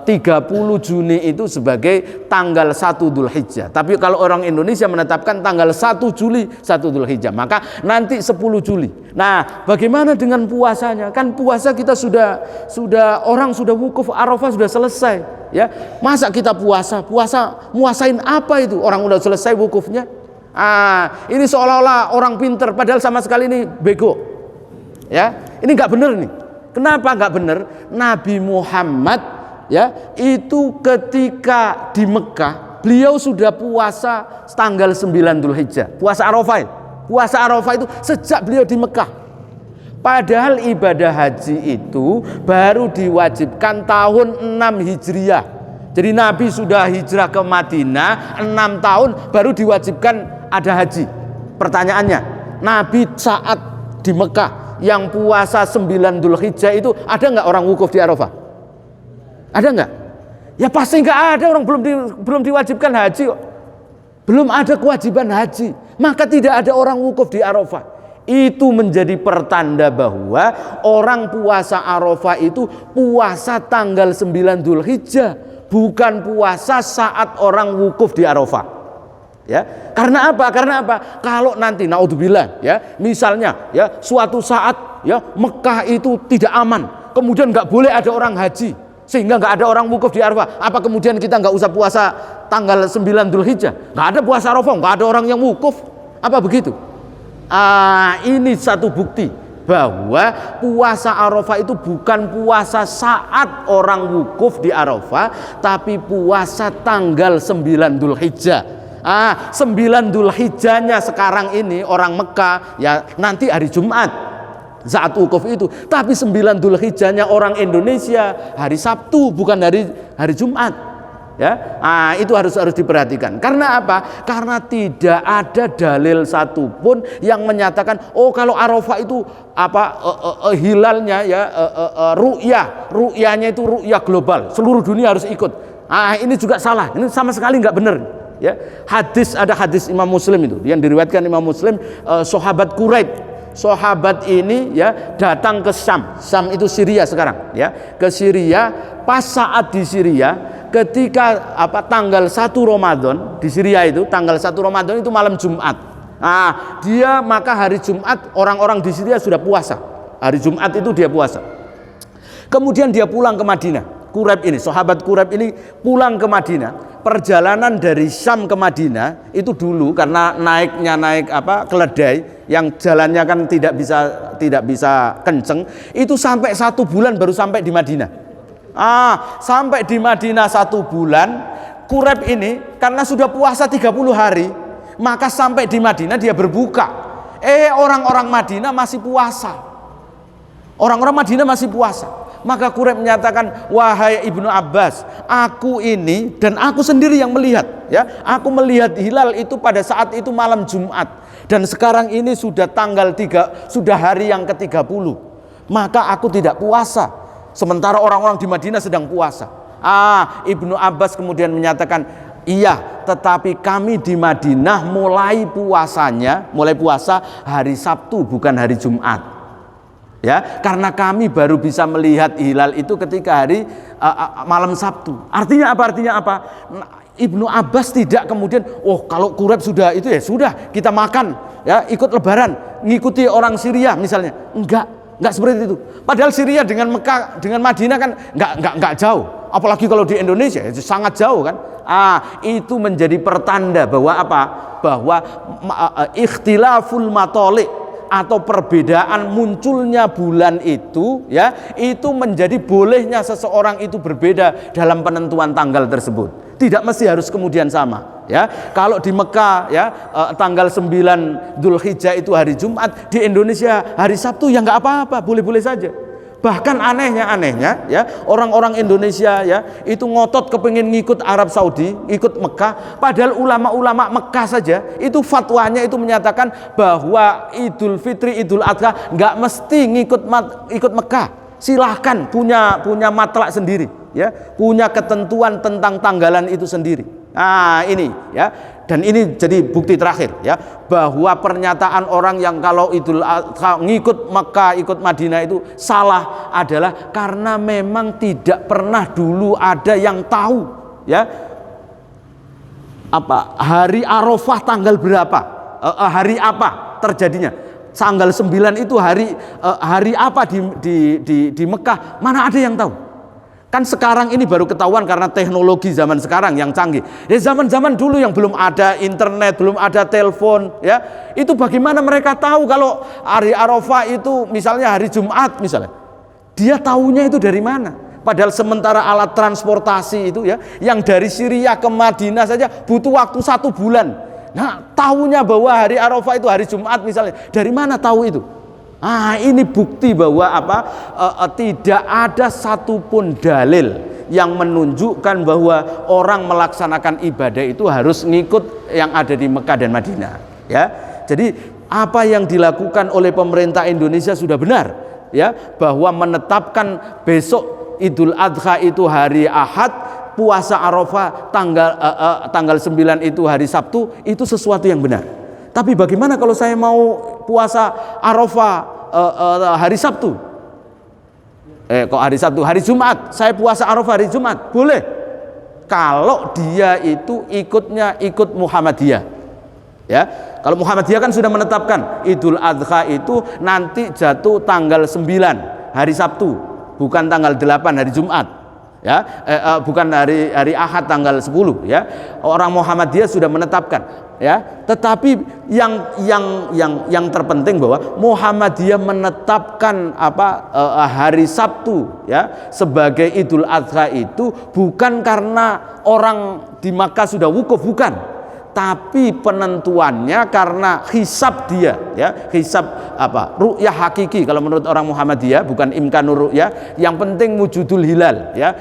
Juni itu sebagai tanggal 1 Dzulhijjah. Tapi kalau orang Indonesia menetapkan tanggal 1 Juli 1 Dzulhijjah, maka nanti 10 Juli. Nah, bagaimana dengan puasanya? Kan puasa kita sudah orang sudah wukuf Arafah sudah selesai, ya. Masa kita puasa muasain apa itu? Orang udah selesai wukufnya. Ini seolah-olah orang pinter, padahal sama sekali ini bego. Ya, ini nggak benar nih. Kenapa nggak benar? Nabi Muhammad ya itu ketika di Mekah beliau sudah puasa tanggal 9 Dzulhijjah, puasa Arafah. Puasa Arafah itu sejak beliau di Mekah. Padahal ibadah haji itu baru diwajibkan tahun 6 Hijriah. Jadi Nabi sudah hijrah ke Madinah 6 tahun baru diwajibkan ada haji. Pertanyaannya, Nabi saat di Mekah yang puasa 9 Dzulhijjah itu ada nggak orang wukuf di Arafah? Ada nggak? Ya pasti nggak ada, orang belum diwajibkan haji kok. Belum ada kewajiban haji, maka tidak ada orang wukuf di Arafah. Itu menjadi pertanda bahwa orang puasa Arafah itu puasa tanggal 9 Dzulhijjah, bukan puasa saat orang wukuf di Arafah. Ya, karena apa? Kalau nanti naudzubillah ya, misalnya ya suatu saat ya Mekah itu tidak aman, kemudian nggak boleh ada orang haji, sehingga nggak ada orang wukuf di Arafah. Apa kemudian kita nggak usah puasa tanggal 9 Dzulhijjah? Nggak ada puasa Arafah, nggak ada orang yang wukuf. Apa begitu? Ini satu bukti bahwa puasa Arafah itu bukan puasa saat orang wukuf di Arafah, tapi puasa tanggal 9 Dzulhijjah. 9 Dzulhijjahnya sekarang ini orang Mekah ya nanti hari Jumat saat wukuf itu, tapi 9 Dzulhijjahnya orang Indonesia hari Sabtu, bukan hari Jumat. Ya, itu harus diperhatikan. Karena apa? Karena tidak ada dalil satupun yang menyatakan kalau Arafah itu hilalnya ya ru'yanya itu ru'yah global, seluruh dunia harus ikut. Ini juga salah. Ini sama sekali nggak benar. Ya, ada hadis Imam Muslim itu yang diriwayatkan Imam Muslim, sahabat Quraib. Sahabat ini ya datang ke Syam itu Syria sekarang ya, ke Syria. Pas saat di Syria ketika tanggal 1 Ramadan di Syria itu, tanggal 1 Ramadan itu malam Jumat. Maka hari Jumat orang-orang di Syria sudah puasa. Hari Jumat itu dia puasa. Kemudian dia pulang ke Madinah. Sahabat Quraib ini pulang ke Madinah. Perjalanan dari Syam ke Madinah itu dulu karena naik keledai yang jalannya kan tidak bisa kenceng, itu sampai 1 bulan baru sampai di Madinah. Sampai di Madinah 1 bulan, Quraib ini karena sudah puasa 30 hari, maka sampai di Madinah dia berbuka. Orang-orang Madinah masih puasa. Maka Quraib menyatakan, wahai Ibnu Abbas, aku ini dan aku sendiri yang melihat ya, aku melihat hilal itu pada saat itu malam Jumat, dan sekarang ini sudah sudah hari yang ke-30, maka aku tidak puasa sementara orang-orang di Madinah sedang puasa. Ibnu Abbas kemudian menyatakan, iya, tetapi kami di Madinah mulai puasa hari Sabtu bukan hari Jumat. Ya, karena kami baru bisa melihat hilal itu ketika hari malam Sabtu. Artinya apa? Ibnu Abbas tidak kemudian, kalau Quraib sudah itu ya sudah kita makan, ya ikut lebaran, ngikuti orang Syria misalnya. Enggak seperti itu. Padahal Syria dengan Mekah, dengan Madinah kan enggak jauh. Apalagi kalau di Indonesia itu sangat jauh kan. Itu menjadi pertanda bahwa bahwa ikhtilaful matoli' atau perbedaan munculnya bulan itu ya, itu menjadi bolehnya seseorang itu berbeda dalam penentuan tanggal tersebut. Tidak mesti harus kemudian sama ya. Kalau di Mekah ya tanggal 9 Dzulhijjah itu hari Jumat, di Indonesia hari Sabtu ya nggak apa-apa, boleh-boleh saja. Bahkan anehnya ya, orang-orang Indonesia ya itu ngotot kepengin ngikut Arab Saudi, ikut Mekah, padahal ulama-ulama Mekah saja itu fatwanya itu menyatakan bahwa Idul Fitri, Idul Adha nggak mesti ikut Mekah. Silahkan punya matlak sendiri ya, punya ketentuan tentang tanggalan itu sendiri. Nah, ini ya. Dan ini jadi bukti terakhir ya, bahwa pernyataan orang yang kalau Idul Adha ngikut Mekah, ikut Madinah itu salah adalah karena memang tidak pernah dulu ada yang tahu ya apa hari Arafah tanggal berapa, hari apa terjadinya. Tanggal 9 itu hari apa di Mekah, mana ada yang tahu. Kan sekarang ini baru ketahuan karena teknologi zaman sekarang yang canggih. Ya zaman-zaman dulu yang belum ada internet, belum ada telepon, ya. Itu bagaimana mereka tahu kalau hari Arafah itu misalnya hari Jumat misalnya. Dia tahunya itu dari mana? Padahal sementara alat transportasi itu ya, yang dari Syria ke Madinah saja butuh waktu 1 bulan. Nah, tahunya bahwa hari Arafah itu hari Jumat misalnya. Dari mana tahu itu? Ini bukti bahwa tidak ada satupun dalil yang menunjukkan bahwa orang melaksanakan ibadah itu harus ngikut yang ada di Mekah dan Madinah ya. Jadi apa yang dilakukan oleh pemerintah Indonesia sudah benar ya, bahwa menetapkan besok Idul Adha itu hari Ahad, puasa Arafah tanggal 9 itu hari Sabtu, itu sesuatu yang benar. Tapi bagaimana kalau saya mau puasa Arafah hari Sabtu? Kok hari Sabtu? Hari Jumat. Saya puasa Arafah hari Jumat. Boleh. Kalau dia itu ikut Muhammadiyah. Ya. Kalau Muhammadiyah kan sudah menetapkan Idul Adha itu nanti jatuh tanggal 9 hari Sabtu, bukan tanggal 8 hari Jumat. Ya, bukan hari Ahad tanggal 10 ya. Orang Muhammadiyah sudah menetapkan ya. Tetapi yang terpenting bahwa Muhammadiyah menetapkan hari Sabtu ya sebagai Idul Adha itu bukan karena orang di Makkah sudah wukuf, bukan. Tapi penentuannya karena hisab dia ya, hisab ru'yah hakiki kalau menurut orang Muhammadiyah, bukan imkanur ru'yah. Yang penting wujudul hilal ya.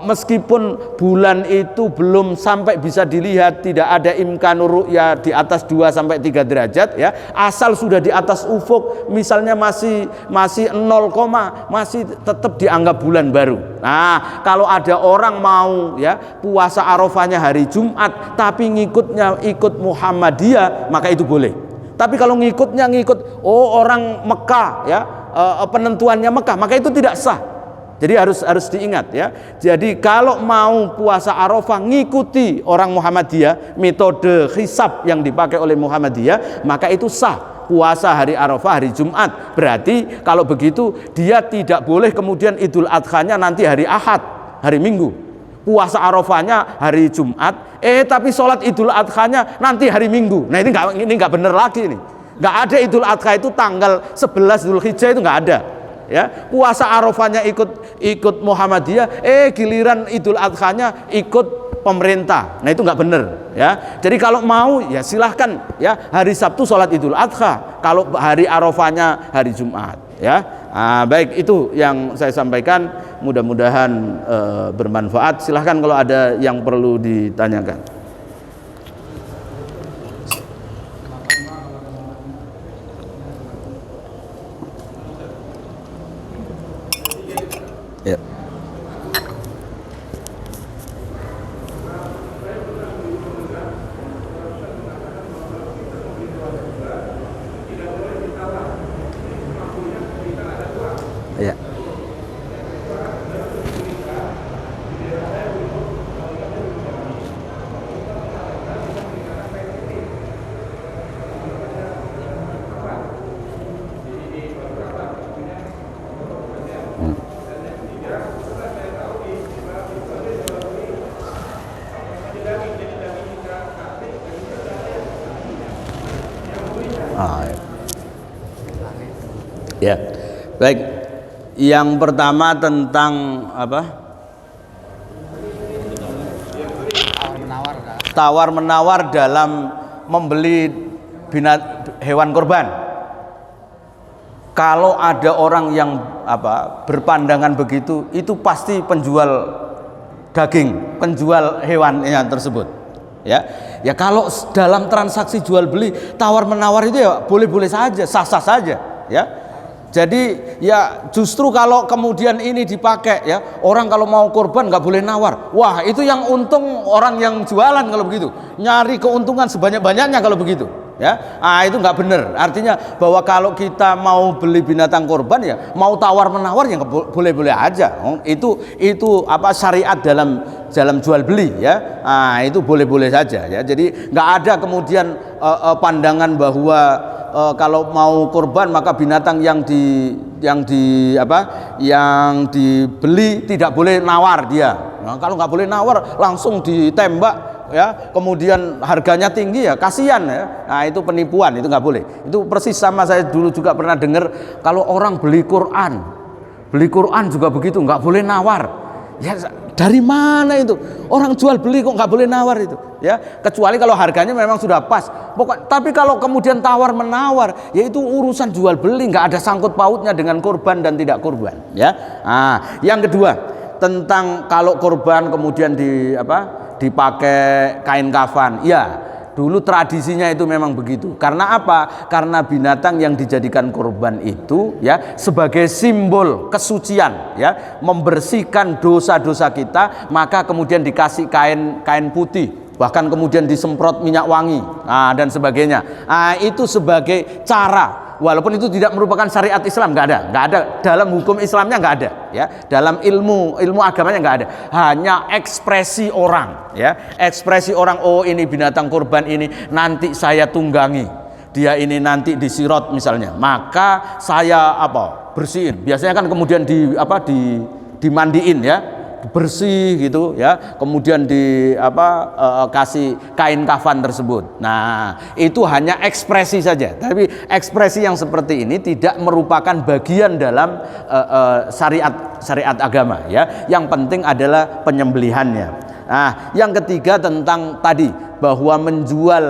Meskipun bulan itu belum sampai bisa dilihat, tidak ada imkanur ru'yah di atas 2 sampai 3 derajat ya, asal sudah di atas ufuk misalnya masih 0, masih tetap dianggap bulan baru. Nah, kalau ada orang mau ya puasa Arafahnya hari Jumat tapi ikut Muhammadiyah, maka itu boleh. Tapi kalau ngikut orang Mekah ya, penentuannya Mekah, maka itu tidak sah. Jadi harus diingat ya. Jadi kalau mau puasa Arafah ngikuti orang Muhammadiyah, metode hisab yang dipakai oleh Muhammadiyah, maka itu sah. Puasa hari Arafah hari Jumat. Berarti kalau begitu dia tidak boleh kemudian Idul Adhanya nanti hari Ahad, hari Minggu. Puasa Arafahnya hari Jumat, tapi sholat Idul Adhanya nanti hari Minggu. Nah, ini nggak benar lagi nih. Nggak ada Idul Adha itu tanggal 11 Dzulhijjah, itu nggak ada. Ya, puasa Arafahnya ikut Muhammadiyah, giliran Idul Adhanya ikut pemerintah. Nah, itu nggak benar ya. Jadi kalau mau ya silahkan ya, hari Sabtu sholat Idul Adha, kalau hari Arafahnya hari Jumat ya. Baik, itu yang saya sampaikan, mudah-mudahan bermanfaat. Silahkan kalau ada yang perlu ditanyakan. Ya. Ya. Ya. Baik. Yang pertama tentang apa? Tawar menawar dalam membeli hewan kurban. Kalau ada orang yang berpandangan begitu, itu pasti penjual daging, penjual hewannya tersebut. Ya kalau dalam transaksi jual beli tawar menawar itu ya boleh-boleh saja, sah-sah saja ya. Jadi ya justru kalau kemudian ini dipakai ya, orang kalau mau kurban nggak boleh nawar. Wah, itu yang untung orang yang jualan kalau begitu. Nyari keuntungan sebanyak-banyaknya kalau begitu. Ya, itu nggak benar. Artinya bahwa kalau kita mau beli binatang kurban ya, mau tawar menawar ya boleh-boleh aja. Itu apa syariat dalam jual beli ya. Itu boleh-boleh saja ya. Jadi nggak ada kemudian pandangan bahwa kalau mau kurban maka binatang yang dibeli tidak boleh nawar dia. Nah, kalau nggak boleh nawar langsung ditembak ya, kemudian harganya tinggi ya, kasihan ya. Nah, itu penipuan, itu nggak boleh. Itu persis sama saya dulu juga pernah dengar kalau orang beli Quran juga begitu, nggak boleh nawar. Ya dari mana itu? Orang jual beli kok nggak boleh nawar itu? Ya, kecuali kalau harganya memang sudah pas. Tapi kalau kemudian tawar menawar, ya itu urusan jual beli, nggak ada sangkut pautnya dengan kurban dan tidak kurban. Ya. Yang kedua tentang kalau kurban kemudian dipakai kain kafan. Ya, dulu tradisinya itu memang begitu. Karena apa? Karena binatang yang dijadikan kurban itu ya sebagai simbol kesucian ya, membersihkan dosa-dosa kita, maka kemudian dikasih kain putih, bahkan kemudian disemprot minyak wangi dan sebagainya. Itu sebagai cara, walaupun itu tidak merupakan syariat Islam, nggak ada dalam hukum Islamnya, nggak ada ya, dalam ilmu agamanya nggak ada, hanya ekspresi orang ya, ekspresi orang, oh ini binatang kurban ini nanti saya tunggangi, dia ini nanti disirot misalnya, maka saya bersihin, biasanya kan kemudian dimandiin ya, bersih gitu ya, kemudian kasih kain kafan tersebut. Nah, itu hanya ekspresi saja, tapi ekspresi yang seperti ini tidak merupakan bagian dalam syariat agama ya. Yang penting adalah penyembelihannya. Nah, yang ketiga tentang tadi bahwa menjual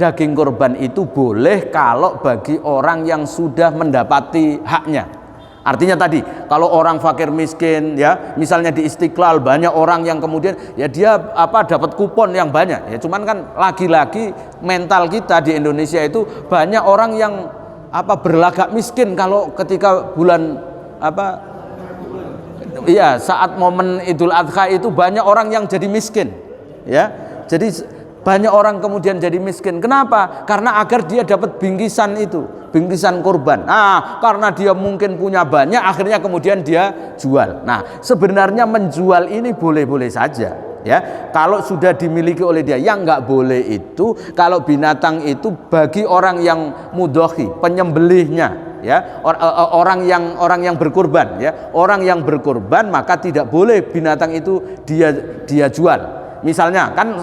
daging kurban itu boleh kalau bagi orang yang sudah mendapati haknya. Artinya tadi kalau orang fakir miskin ya, misalnya di Istiqlal banyak orang yang kemudian ya dia dapat kupon yang banyak ya, cuman kan lagi-lagi mental kita di Indonesia itu banyak orang yang berlagak miskin kalau ketika bulan saat momen Idul Adha itu banyak orang yang jadi miskin ya. Jadi banyak orang kemudian jadi miskin. Kenapa? Karena agar dia dapat bingkisan kurban. Karena dia mungkin punya banyak, akhirnya kemudian dia jual. Nah, sebenarnya menjual ini boleh-boleh saja ya, kalau sudah dimiliki oleh dia. Yang nggak boleh itu kalau binatang itu bagi orang yang mudhohi, penyembelihnya ya, orang yang berkurban ya, orang yang berkurban, maka tidak boleh binatang itu dia jual. Misalnya kan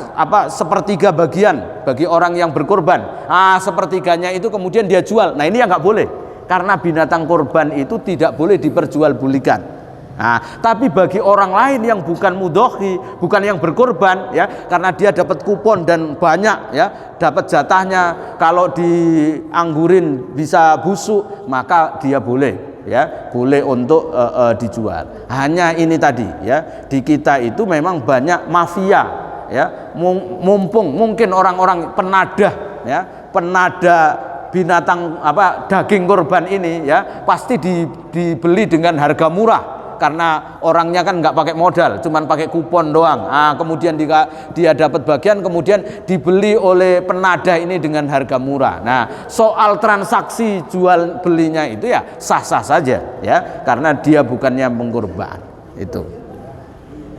sepertiga bagian bagi orang yang berkurban, sepertiganya itu kemudian dia jual. Nah, ini yang nggak boleh, karena binatang kurban itu tidak boleh diperjualbelikan. Tapi bagi orang lain yang bukan mudhohi, bukan yang berkurban ya, karena dia dapat kupon dan banyak ya, dapat jatahnya, kalau dianggurin bisa busuk, maka dia boleh ya, boleh untuk dijual. Hanya ini tadi ya, di kita itu memang banyak mafia ya, mumpung mungkin orang-orang penadah binatang daging kurban ini ya, pasti dibeli dengan harga murah, karena orangnya kan nggak pakai modal, cuman pakai kupon doang. Kemudian dia dapat bagian, kemudian dibeli oleh penadah ini dengan harga murah. Nah, soal transaksi jual belinya itu ya sah-sah saja ya, karena dia bukannya mengkurban. Itu.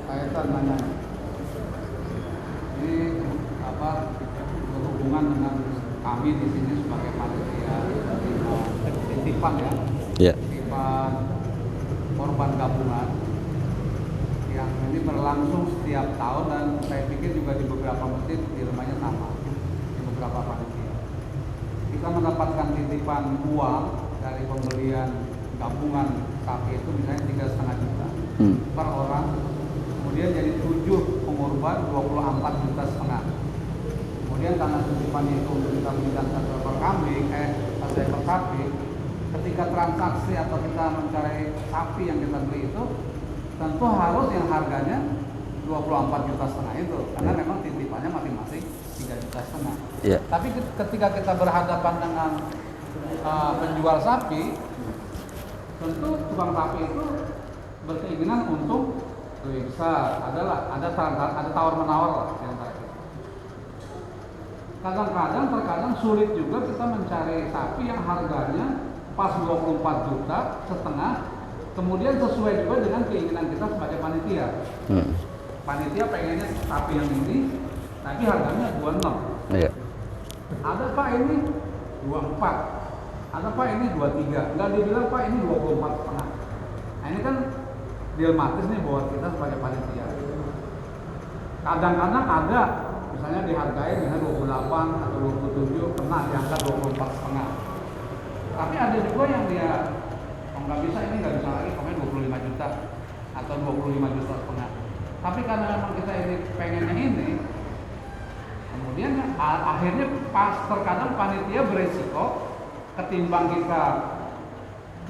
Saya tanya, ini berhubungan dengan kami di sini sebagai panitia titipan ya. Yeah. Korban gabungan yang ini berlangsung setiap tahun, dan saya pikir juga di beberapa masjid di rumahnya sama, di beberapa panitia. Kita mendapatkan titipan uang dari pembelian gabungan sapi itu misalnya 3,5 juta per orang, kemudian jadi 7 pengorban 24,5 juta. Kemudian karena titipan itu untuk kita belikan 1 ekor kambing, 1 ekor sapi, ketika transaksi atau kita mencari sapi yang kita beli itu tentu harus yang harganya 24,5 juta itu, karena memang titipannya masing-masing 3,5 juta. Yeah. Tapi ketika kita berhadapan dengan penjual sapi, tentu tukang sapi itu berkeinginan untuk lebih besar. Ada tawar menawar lah yang tadi. Kadang-kadang terkadang sulit juga kita mencari sapi yang harganya pas 24 juta setengah, kemudian sesuai juga dengan keinginan kita sebagai panitia. Panitia pengennya sapi yang ini, tapi harganya 26. Iya. Ada Pak ini 24, ada Pak ini 23, nggak dibilang Pak ini 24 setengah. Nah ini kan dilematis nih buat kita sebagai panitia. Kadang-kadang ada, misalnya dihargai dengan 28 atau 27, pernah diangkat 24 setengah. Tapi ada juga yang dia, kalau nggak bisa ini nggak bisa lagi, pokoknya 25 juta atau 25 juta setengah. Tapi karena memang kita ini pengennya ini, kemudian akhirnya pas terkadang panitia beresiko ketimbang kita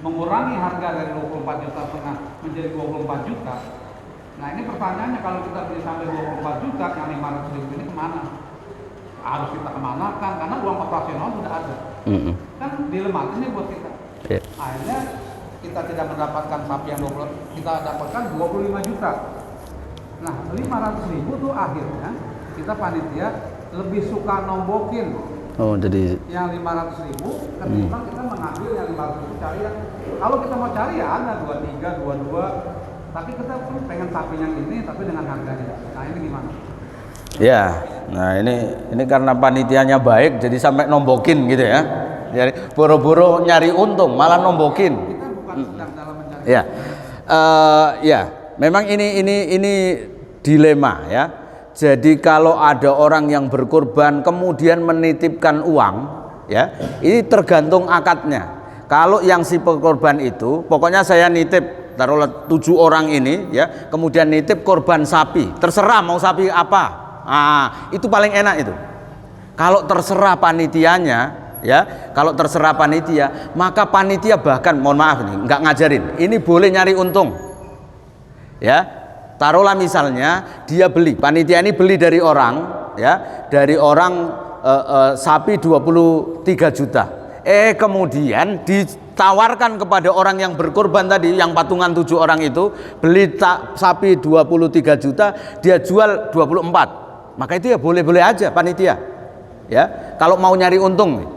mengurangi harga dari 24 juta setengah menjadi 24 juta. Nah ini pertanyaannya, kalau kita beli sampai 24 juta, yang 500 ribu ini kemana? Harus kita kemanakan, karena uang operasional sudah ada. Kan dilematisnya buat kita. Akhirnya kita tidak mendapatkan sapi yang 20, kita dapatkan 25 juta. Nah 500 ribu tuh akhirnya kita panitia lebih suka nombokin. Oh jadi yang 500 ribu ketimbang kita mengambil yang 500 ribu cari yang, kalau kita mau cari ya ada 23, 22, tapi kita pun pengen sapi yang ini tapi dengan harganya. Nah ini gimana? ya, nah ini karena panitianya baik jadi sampai nombokin gitu ya. Jadi boro-boro nyari untung malah nombokin. Kita bukan sedang dalam mencari. Ya, ya, memang ini dilema ya. Jadi kalau ada orang yang berkorban kemudian menitipkan uang, ya, ini tergantung akadnya. Kalau yang si pekorban itu, pokoknya saya nitip, taruhlah 7 orang ini, ya, kemudian nitip korban sapi, terserah mau sapi apa, itu paling enak itu. Kalau terserah panitianya, ya, kalau terserah panitia, maka panitia bahkan, mohon maaf nih, nggak ngajarin, ini boleh nyari untung, ya. Taruhlah misalnya dia beli, panitia ini beli dari orang, ya, dari orang sapi 23 juta. Kemudian ditawarkan kepada orang yang berkorban tadi, yang patungan 7 orang itu, beli sapi 23 juta, dia jual 24. Maka itu ya boleh-boleh aja panitia. Ya, kalau mau nyari untung.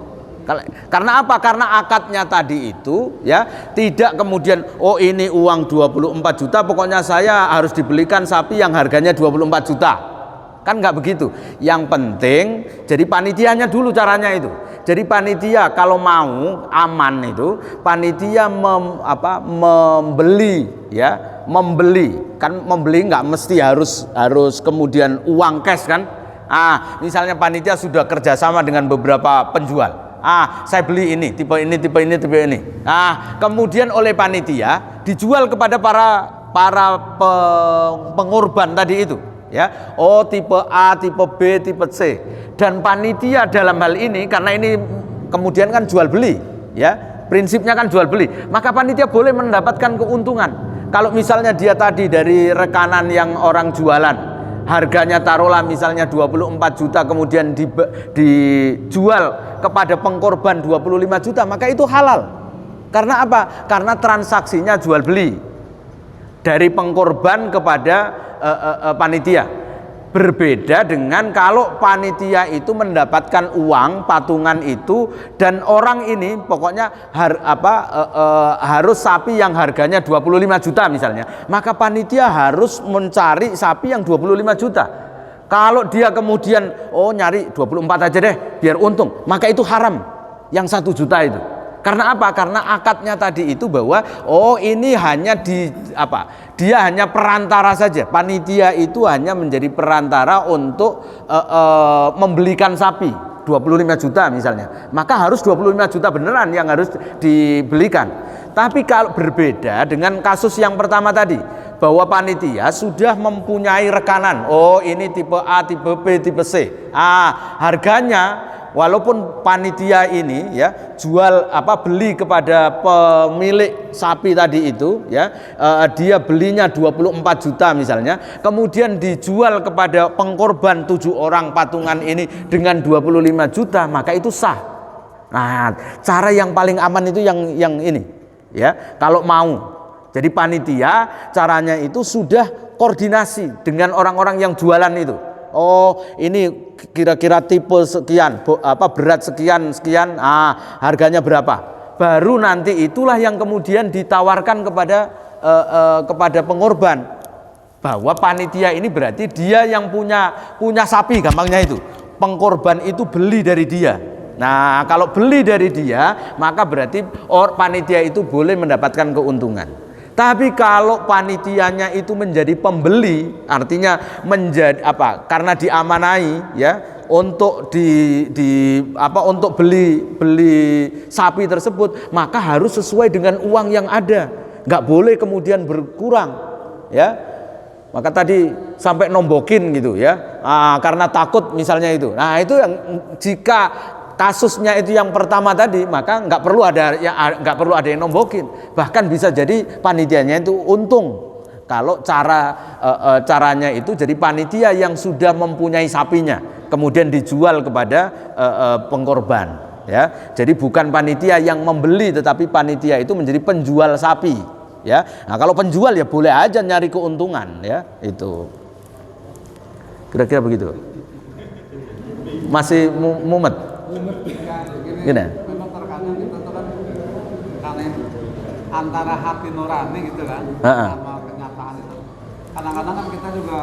Karena apa? Karena akadnya tadi itu, ya, tidak kemudian oh ini uang 24 juta pokoknya saya harus dibelikan sapi yang harganya 24 juta. Kan nggak begitu. Yang penting jadi panitianya dulu caranya itu. Jadi panitia kalau mau aman itu panitia membeli, ya, membeli. Kan membeli nggak mesti harus kemudian uang cash kan. Misalnya panitia sudah kerjasama dengan beberapa penjual. Saya beli ini, tipe ini, tipe ini, tipe ini. Kemudian oleh panitia dijual kepada para pengorban tadi itu, ya. Oh, tipe A, tipe B, tipe C. Dan panitia dalam hal ini karena ini kemudian kan jual beli, ya. Prinsipnya kan jual beli. Maka panitia boleh mendapatkan keuntungan. Kalau misalnya dia tadi dari rekanan yang orang jualan, harganya taruhlah misalnya 24 juta kemudian dijual kepada pengkorban 25 juta, maka itu halal. Karena apa? Karena transaksinya jual beli dari pengkorban kepada panitia. Berbeda dengan kalau panitia itu mendapatkan uang patungan itu dan orang ini pokoknya harus sapi yang harganya 25 juta misalnya, maka panitia harus mencari sapi yang 25 juta. Kalau dia kemudian nyari 24 aja deh biar untung, maka itu haram yang 1 juta itu. Karena apa? Karena akadnya tadi itu bahwa ini hanya dia hanya perantara saja. Panitia itu hanya menjadi perantara untuk membelikan sapi 25 juta misalnya. Maka harus 25 juta beneran yang harus dibelikan. Tapi kalau berbeda dengan kasus yang pertama tadi, bahwa panitia sudah mempunyai rekanan. Ini tipe A, tipe B, tipe C. Harganya walaupun panitia ini, ya, beli kepada pemilik sapi tadi itu, ya, dia belinya 24 juta misalnya, kemudian dijual kepada pengkorban 7 orang patungan ini dengan 25 juta, maka itu sah. Nah, cara yang paling aman itu yang ini, ya, kalau mau. Jadi panitia caranya itu sudah koordinasi dengan orang-orang yang jualan itu. Oh, ini kira-kira tipe sekian, berat sekian, harganya berapa. Baru nanti itulah yang kemudian ditawarkan kepada pengorban. Bahwa panitia ini berarti dia yang punya sapi, gampangnya itu. Pengkorban itu beli dari dia. Nah, kalau beli dari dia, maka berarti panitia itu boleh mendapatkan keuntungan. Tapi kalau panitianya itu menjadi pembeli, artinya menjadi karena diamanai ya untuk untuk beli sapi tersebut, maka harus sesuai dengan uang yang ada. Nggak boleh kemudian berkurang, ya. Maka tadi sampai nombokin gitu ya, karena takut misalnya itu. Nah, itu yang jika kasusnya itu yang pertama tadi, maka nggak perlu ada yang nombokin. Bahkan bisa jadi panitianya itu untung kalau caranya itu jadi panitia yang sudah mempunyai sapinya kemudian dijual kepada pengkorban, ya. Jadi bukan panitia yang membeli, tetapi panitia itu menjadi penjual sapi, ya. Nah, kalau penjual ya boleh aja nyari keuntungan, ya. Itu kira-kira begitu. Masih mumet. Gini, memang terkadang kita tuh kan karena antara hati nurani gitu kan sama kenyataan itu, kadang-kadang kan kita juga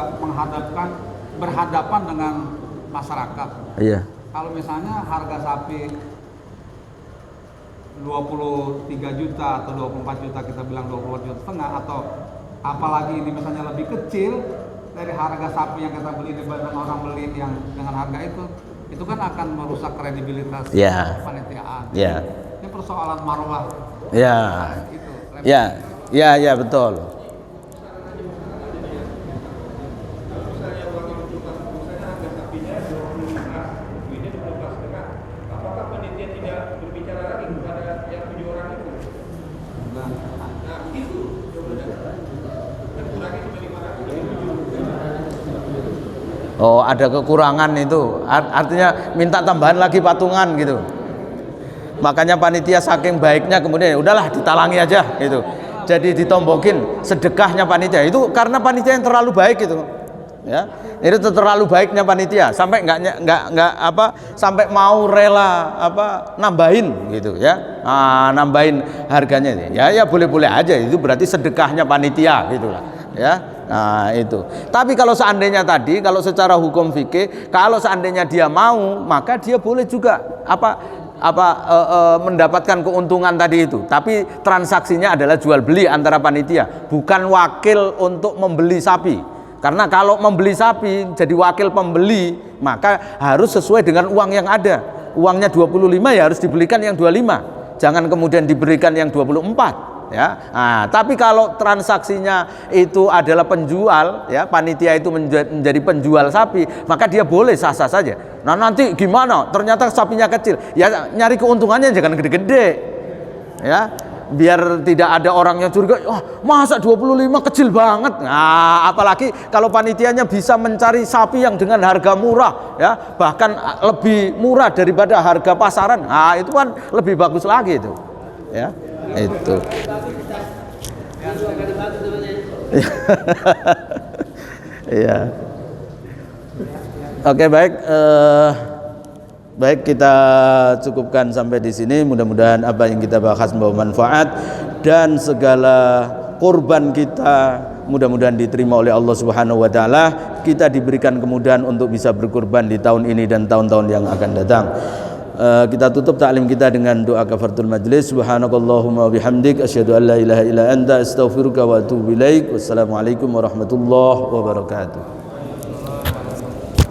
berhadapan dengan masyarakat. Iya. Kalau misalnya harga sapi 23 juta atau 24 juta, kita bilang 24 juta setengah, atau apalagi ini misalnya lebih kecil dari harga sapi yang kita beli dibanding orang beli yang dengan harga itu kan akan merusak kredibilitas kepanitiaan. Yeah. Ini persoalan marwah. Ya, betul. Apakah panitia tidak berbicara lagi kepada yang 7 orang itu? Nah, itu kekurangan itu dari mana? Oh, ada kekurangan itu, artinya minta tambahan lagi patungan gitu. Makanya panitia saking baiknya kemudian udahlah ditalangi aja gitu. Jadi ditombokin sedekahnya panitia itu karena panitia yang terlalu baik gitu. Ya, itu terlalu baiknya panitia sampai sampai mau rela nambahin gitu ya. Nambahin harganya ya boleh-boleh aja, itu berarti sedekahnya panitia gitulah ya. Nah, itu. Tapi kalau seandainya tadi, kalau secara hukum fikih, kalau seandainya dia mau, maka dia boleh juga mendapatkan keuntungan tadi itu. Tapi transaksinya adalah jual beli antara panitia, bukan wakil untuk membeli sapi. Karena kalau membeli sapi jadi wakil pembeli, maka harus sesuai dengan uang yang ada. Uangnya 25 ya harus dibelikan yang 25. Jangan kemudian diberikan yang 24. Ya, tapi kalau transaksinya itu adalah penjual, ya, panitia itu menjadi penjual sapi, maka dia boleh sah-sah saja. Nah, nanti gimana? Ternyata sapinya kecil, ya nyari keuntungannya jangan gede-gede, ya, biar tidak ada orang yang curiga. Masa 25 kecil banget? Nah, apalagi kalau panitianya bisa mencari sapi yang dengan harga murah, ya, bahkan lebih murah daripada harga pasaran. Nah, itu kan lebih bagus lagi itu, ya. Itu ya. Oke, baik, kita cukupkan sampai di sini. Mudah-mudahan apa yang kita bahas membawa manfaat dan segala kurban kita mudah-mudahan diterima oleh Allah Subhanahu wa taala. Kita diberikan kemudahan untuk bisa berkurban di tahun ini dan tahun-tahun yang akan datang. Kita tutup taklim kita dengan doa kafaratul majlis. Subhanakallahumma wa bihamdik asyhadu an la ilaha illa anta astaghfiruka wa atubu ilaik. Wassalamualaikum warahmatullahi wabarakatuh.